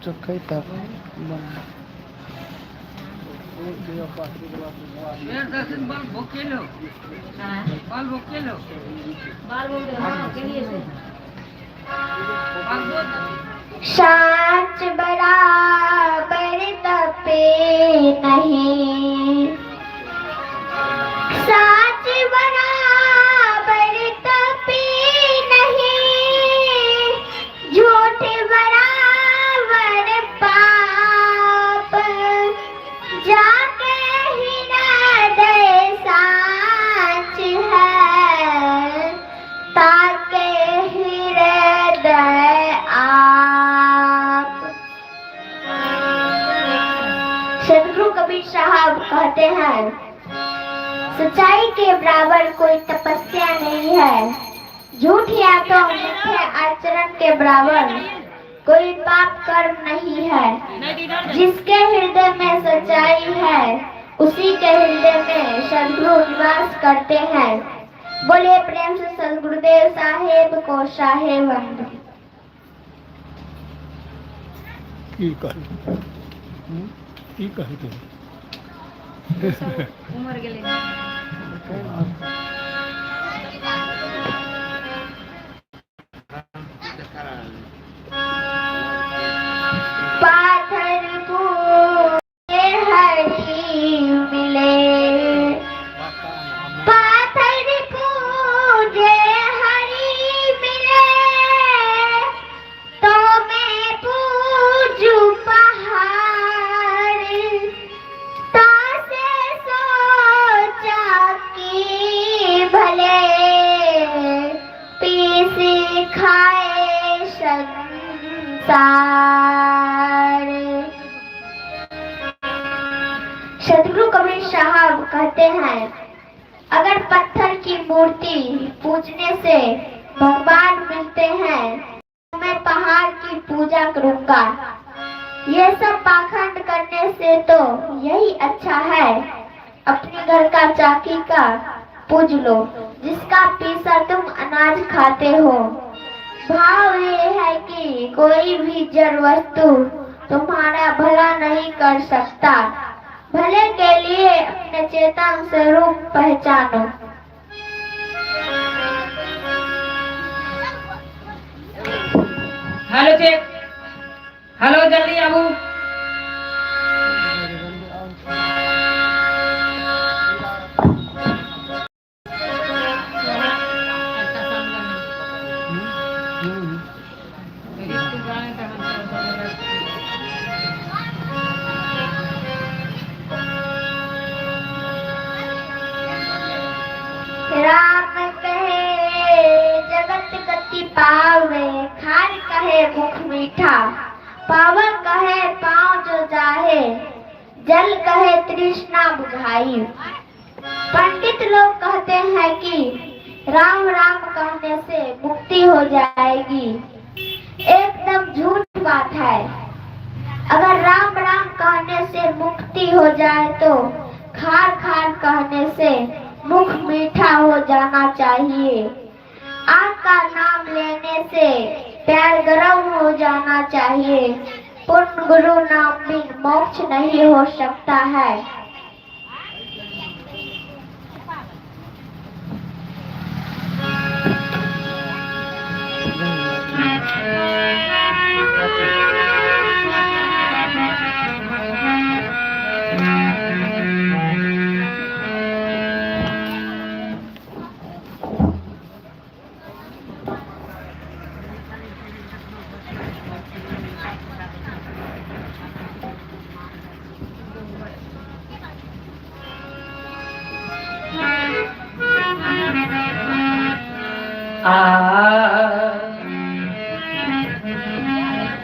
चक्का ही था साँच बराबर तपे नहीं, साँच बराबर तपे नहीं, झूठ बराबर सदगुरु कबीर साहब कहते हैं, सच्चाई के बराबर कोई तपस्या नहीं है, झूठ या तो मिथ्या आचरण के बराबर कोई पाप कर्म नहीं है। जिसके हृदय में सच्चाई है उसी के हृदय में सदगुरु निवास करते हैं। बोले प्रेम से सदगुरुदेव साहेब को शाहे वंदे। उमर गेले पाथर पूजे हरि मिले, पाथर पूजे हरि मिले, तो मैं पूजू पहाड़, तासे सोचा कि भले पीसी खाए संसार। सदगुरु कबीर साहब कहते हैं, अगर पत्थर की मूर्ति पूजने से भगवान मिलते हैं तो मैं पहाड़ की पूजा करूंगा। ये सब पाखंड करने से तो यही अच्छा है, अपने घर का चाकी का पूज लो, जिसका पीसा तुम अनाज खाते हो। भाव ये है कि कोई भी जड़ वस्तु तुम्हारा भला नहीं कर सकता, भले के लिए अपने चेतन स्वरूप पहचानो। हेलो चेक, हेलो जल्दी आबू। राम कहे जगत गति पावे, खार कहे मुख मीठा, पावन कहे पाँव जो जाहे, जल कहे तृष्णा बुझाई। पंडित लोग कहते हैं कि राम राम कहने से मुक्ति हो जाएगी, एकदम झूठ बात है। अगर राम राम कहने से मुक्ति हो जाए तो खार खार कहने से मुख मीठा हो जाना चाहिए। आग का नाम लेने से पैर गर्म हो जाना चाहिए। पूर्ण गुरु नाम बिन मोक्ष नहीं हो सकता है।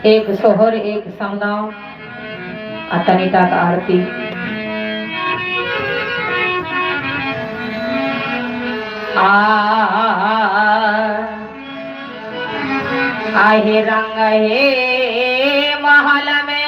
एक सोहर एक समदाव अतनिता का आरती। आहे रंग हे महल में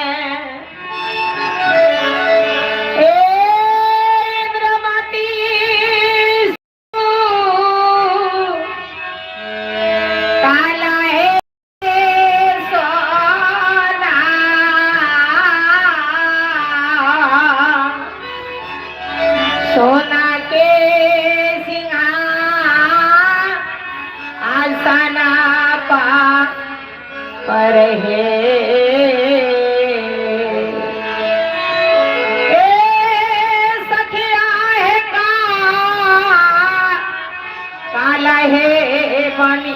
सोना के सिंगार आसना पर है सखिया है काला है बनी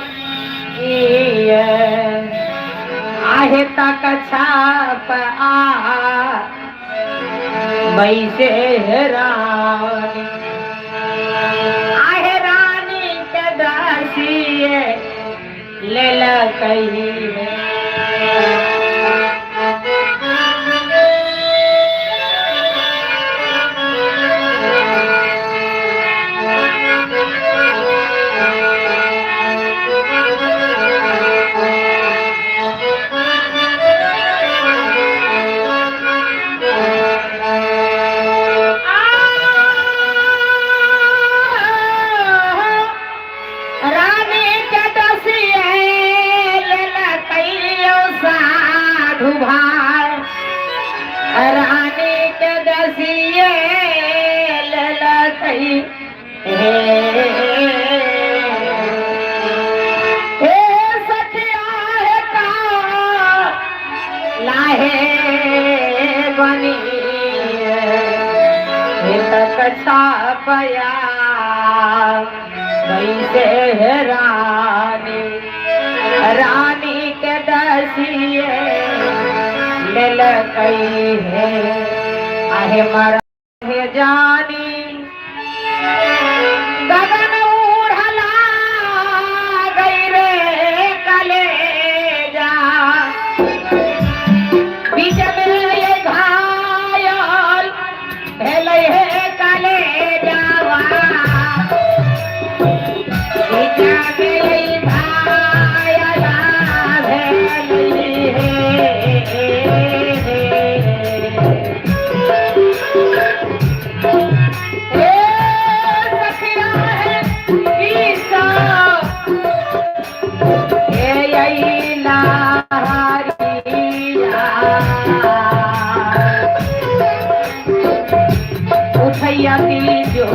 आहे तक छाप वैसे रानी आहे रानी के दासिए ले कही गई सखिया है का लाहे बनी कसा पया कैसे है रानी रानी के दसिए मिल गई है आहे मरा है जानी गगन उड़ला गई रे कलेजा बीच में ये घायल भेलै है कलेजावा बीच में ये घायल भेलै उठैया की जो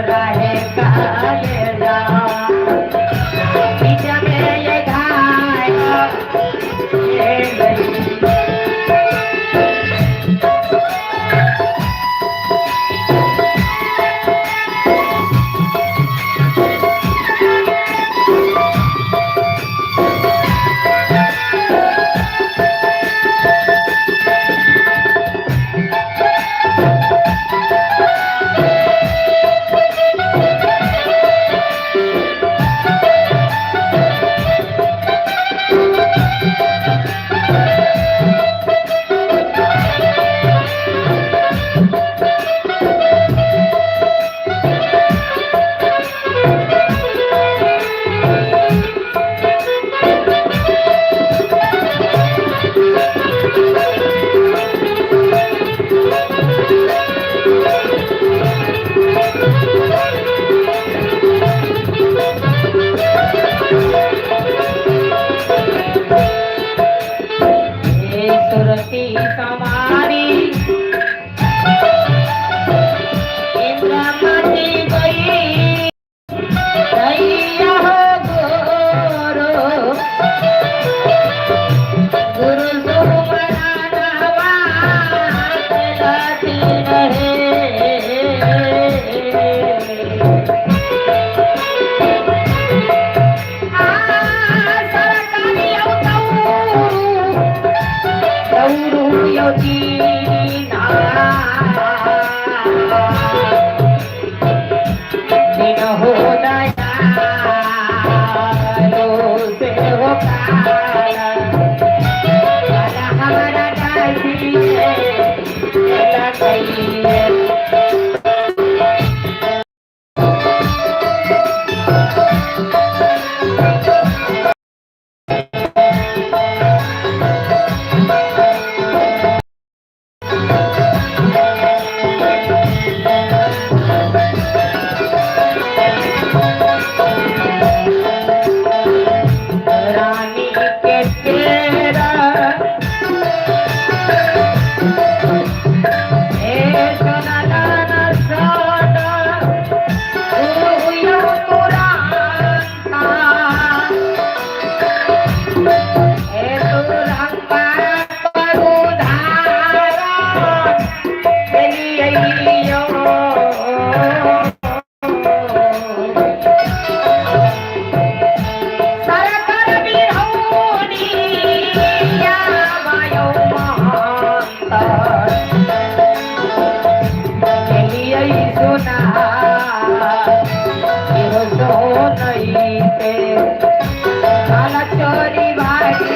रहे कालेजा बीच में ये घायल सुरती समारी इंद्रमती गई दैया हो गुरु गुरु सुमरनवा लती रहे दिन हो दया से हो हमारा दासी रानी के तेरा सोना दाना सोना यो तुरंता तुरंता परुधारा चलियो चोरी भागी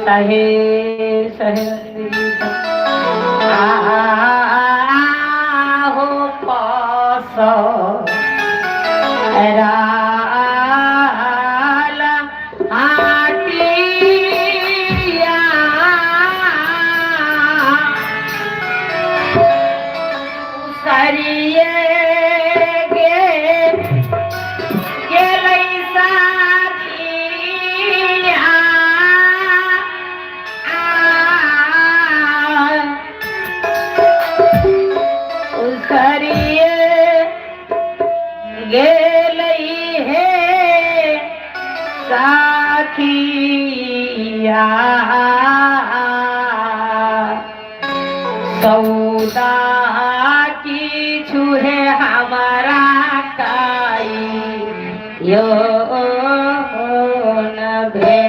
सहे सहे हो पास साखिया सौदा की छुहे हमारा काई यो न भे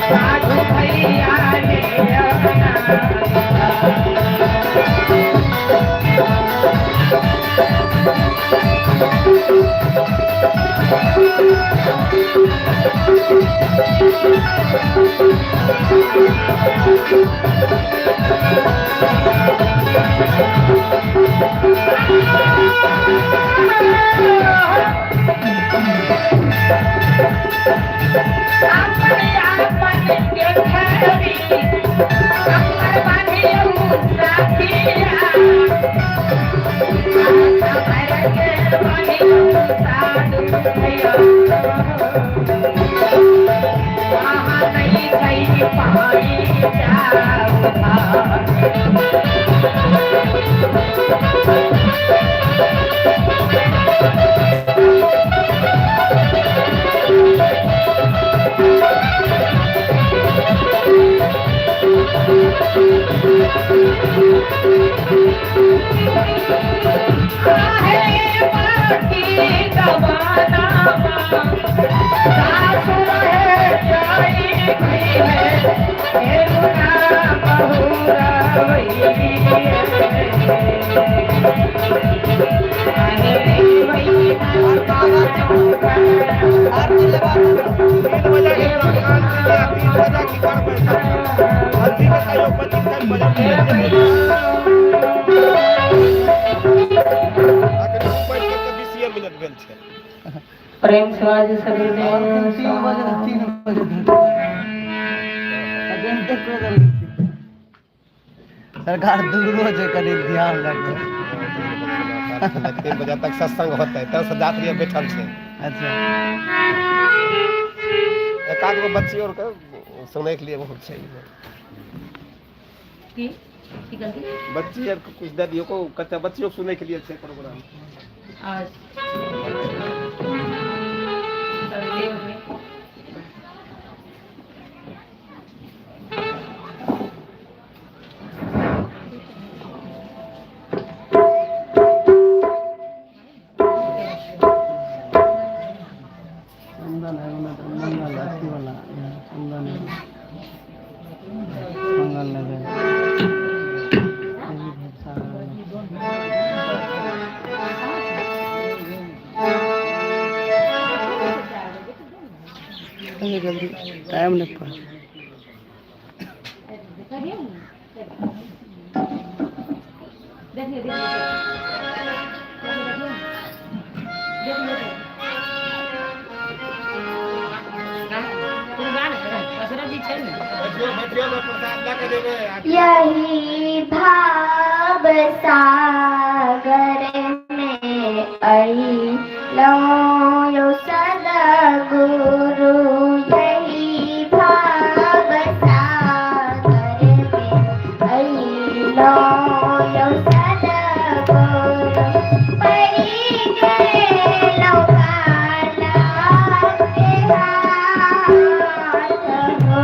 साधु भैया ने अपने आपन के खरी कमर बांधियो साथिया कमर के बांधियो साधु भैया वहाँ नहीं गई पाई प्रेम समाज सभी ने सरकार दूर से कभी ध्यान रखे 3 बजे तक सत्संग होता है 10 यात्री बैठल छे। अच्छा एक आध गो बच्ची और के सुनै के लिए बहुत छै की गलती बच्ची यार कुछ दे दियो को कच्चा बच्चियों को सुनै के लिए छै प्रोग्राम आज चलते हुए चंदन है मंगल अथी वाला चंदन है मंगल लगे जल्दी टाइम नहीं पड़ा यही भाव सागर में अइलो यो सद्गुरु यही भाव सागर में अइलो यो सद्गुरु परी गेलो काला के हाथ हो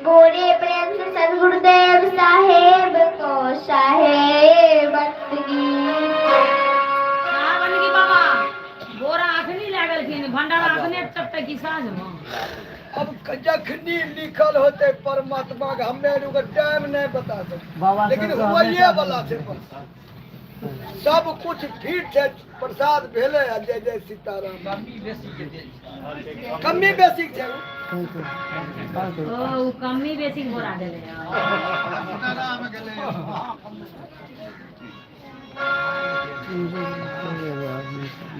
गोरे प्रेम से सदगुरुदेव साहेब को साहेब बनगी बाबा बोरा अखनी लागल कि भंडारा अखने चपटे की साँझ में अब जखनी लिखल होते परमात्मा के हमें ओकर टाइम नहीं बता सकते बाबा लेकिन सब हुए वाला छै प्रसाद सब कुछ ठीक छै प्रसाद भेले आ जय जय सीताराम कमी बेसी छै ओ कमी बेसी बोरा देले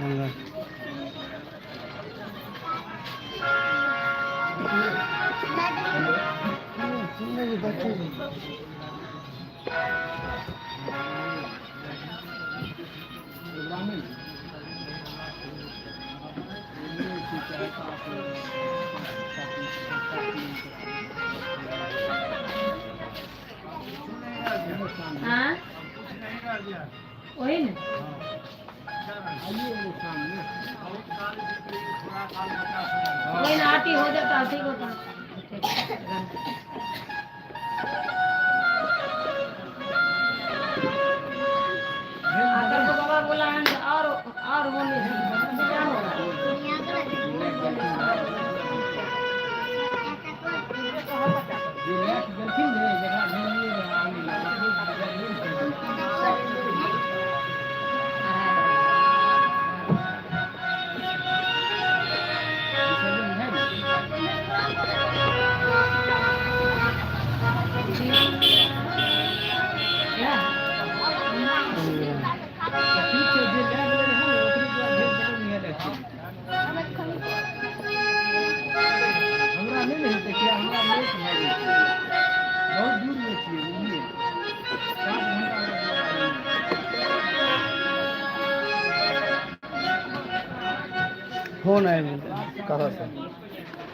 मंगल हाँ वही ना वही ना आटी हो जाता ठीक होता अगर तो बाबा बोला है और होने क्या होगा फोन आए कहाँ से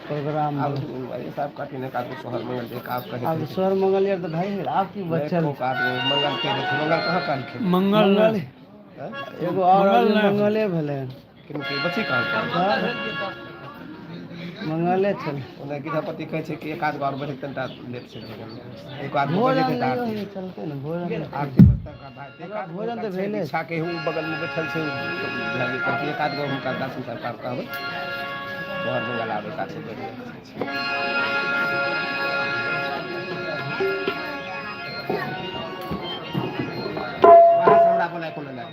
प्रोग्राम अब ये सब काटी ने काट शहर मंगल एक आप कहे अब स्वर मंगल यार तो भाई आपकी बच्चल काट मंगल के मंगल कहाँ काट के मंगल एगो और मंगले भेले किनके बच्ची काट मंगले छल ओने गीतापति कहै छै कि एक आध बार बढ़े तंटा लेट से एक आध भोजन बजे तक नहीं चलते ना भोजन आरती बस्तर का भाई एक आध भोजन तो भेले छा के हूँ बगल में बैठल छै ध्यान करके एक आध गो हुनका दर्शन सरकार कहबै घर मंगल आबै का छै वहाँ से हमरा बोला कोनो ना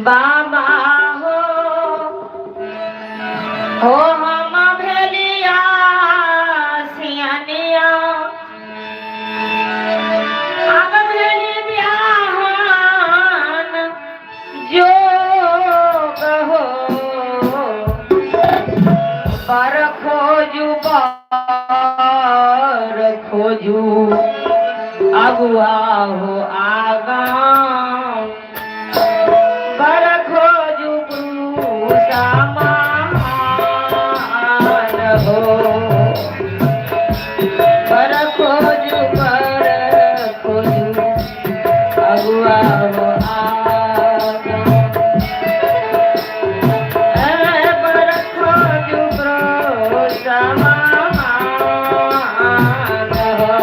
बाबा हो हम भेलिया सियानिया अब भेली बियाहन जोग हो पर खोजू अगुआ हो आगा पर खोजू सामान हो पर खोजू अगुआ हो आगा पर खोजू सामान हो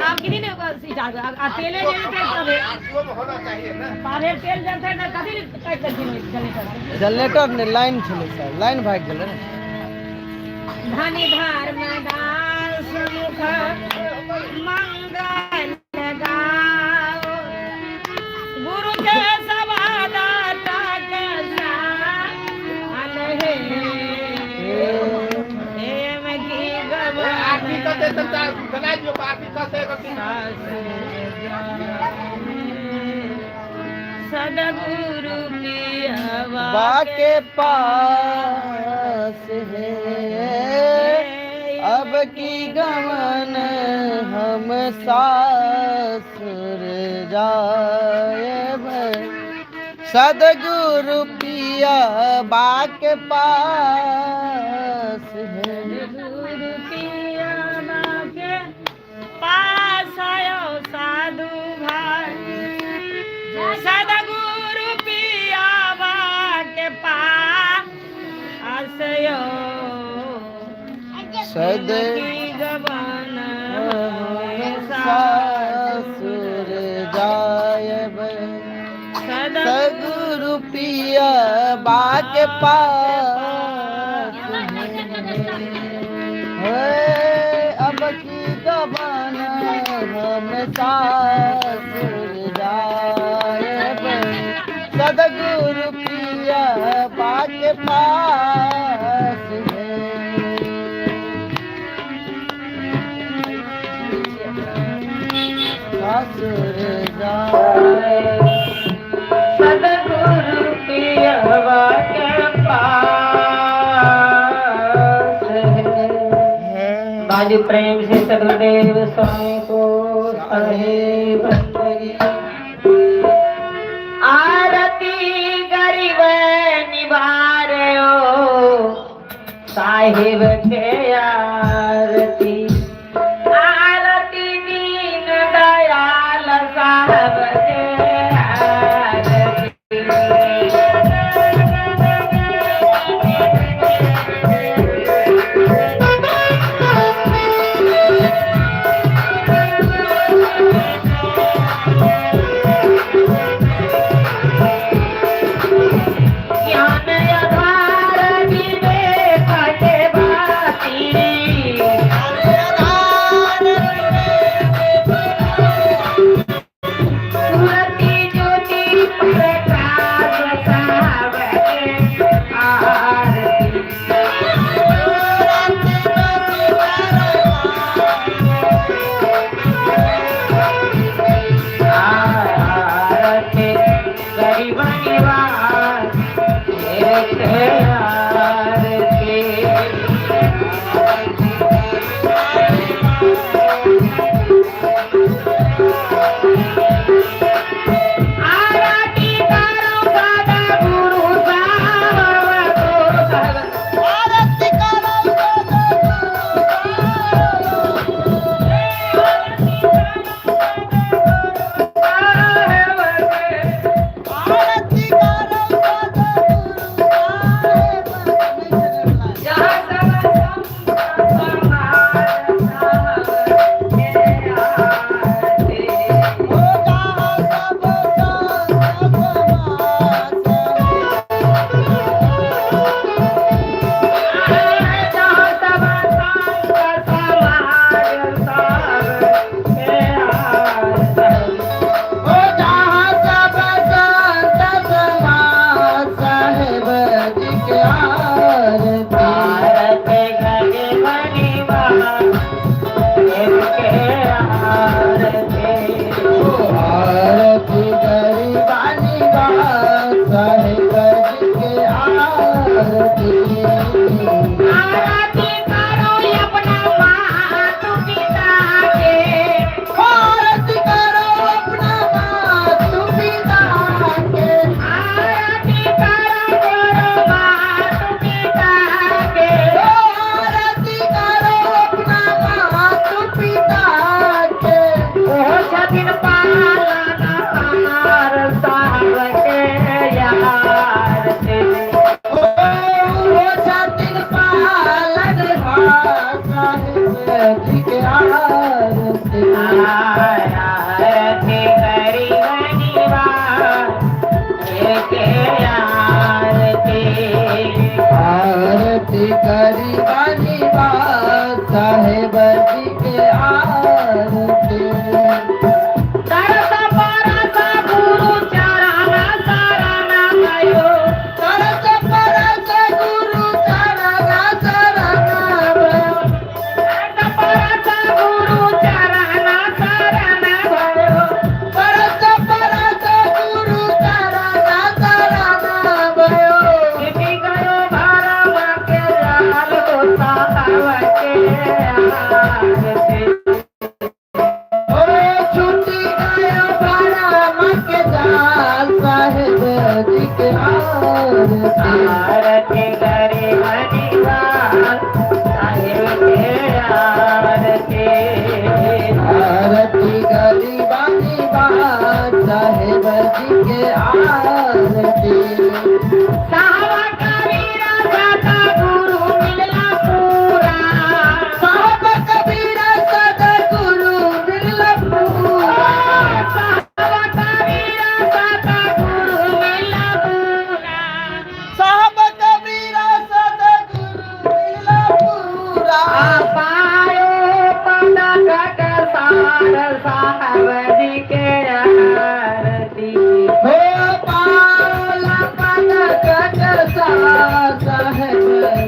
आपकी नहीं अकेले तेल जलते ना कभी जनरेटर ने लाइन छले सर लाइन भाग गेल रे धनी धर्म दास मुख मंगल गाओ गुरु के सभा दाता के साल हे एम की गवाही कते तंता बनाई जो बाकी कते करती सदगुरु पियवा बाके पास है अब की गमन हम सासुर जाएब सदगुरु पिया बाके पास है गुरु पियवा के पास आयो साधु भाई सदगुरु पियवा के पास आयो सद गवन सासुर जायब सदगुरु पिया बाके पास है अब की गवन हम सासुर जायब सदगुरु पिया बाके पास है सासुर जाए सदगुरु पियवा के पास है बाजू प्रेम से सदगुरुदेव स्वामी को सहे बंदगी आरती गरीब निवारो साहिब के आरती आरती दीन दयाल साहब के आरती ज्ञान आधार विवेक के बाती सुरती ज्योति प्रकाश साहब के आरती आरती गरीब निवास तेरे आरती आरती करो सदगुरु साहब को आरती करो आरती करो आरती करो अपना माता पिता के आरती करो अपना माता पिता के आरती करो माता पिता के आरती करो अपना माता पिता के ओ छथिन पालना हमार साहब के यार से ओ छातिन पालन साहिब जी के आरती आरती करी बनिवार के आरती आरती करी बानी बात साहेब जी के आरती तरस परस गुरु चरण शरण भयो तरस परस गुरु चरण शरण तरस परस गुरु चरण शरण भयो परस परस गुरु चरण शरण भयो सिद्धि करो भरम के लाल हो साहब के आरती ओ छुट्टी गयो भरम के जाल साहेब जी के आरती आरती करे बनिवार साहिब के आरती आरती करी बानी बात साहेब जी के आरती साहब कबीरा सदा गुरु मिलना पूरा साहब कबीरा सदा गुरु मिलना पूरा साहब कबीरा सदा गुरु मिलना पूरा साहब कबीरा सदा गुरु मिलना पूरा पायो पदक सार साहब जी के आरती हो पाला पद साहेब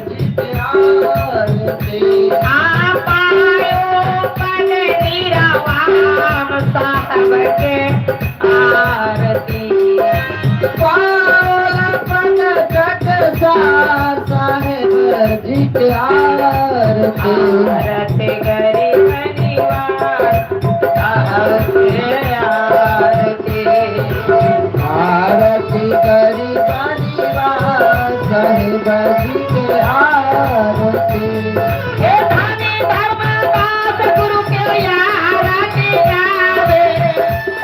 जी के आरती पायो पद नीरावाम साहब के आरती पाला पद साहेब जी के आरती आरती गरी बनिवार साहब के आरती आरती करी बानी बात साहेब जी के आरती हे धनी धर्मदास गुरु के आरती गावे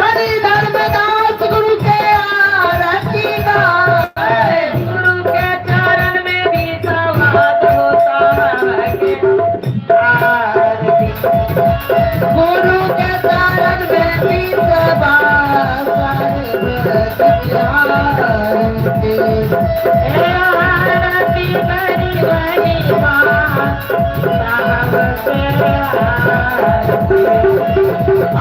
हरि धर्मदास गुरु के आरती गावे गुरु के चरण में भी समाध होता है आरती गुरु के चरण में भी सभा साहेब जी के आरती हे आरती करी बनिवार साहब के आरती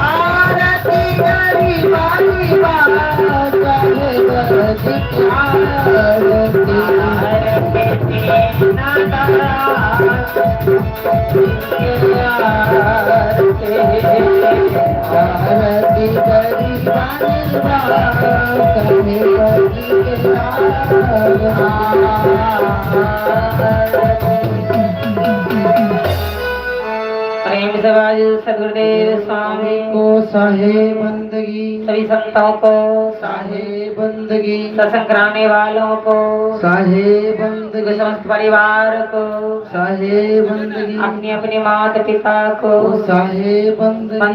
आरती करी बानी बात साहेब जी के आरती आरती करी बानी बात साहेब जी के प्रेम से बाजू सदगुरुदेव स्वामी को साहे बंदगी सभी संतों को साहे बंदगी सत्संग कराने वालों को साहे बंदगी समस्त परिवार को साहे बंदगी अपने अपने माता पिता को साहे बंदगी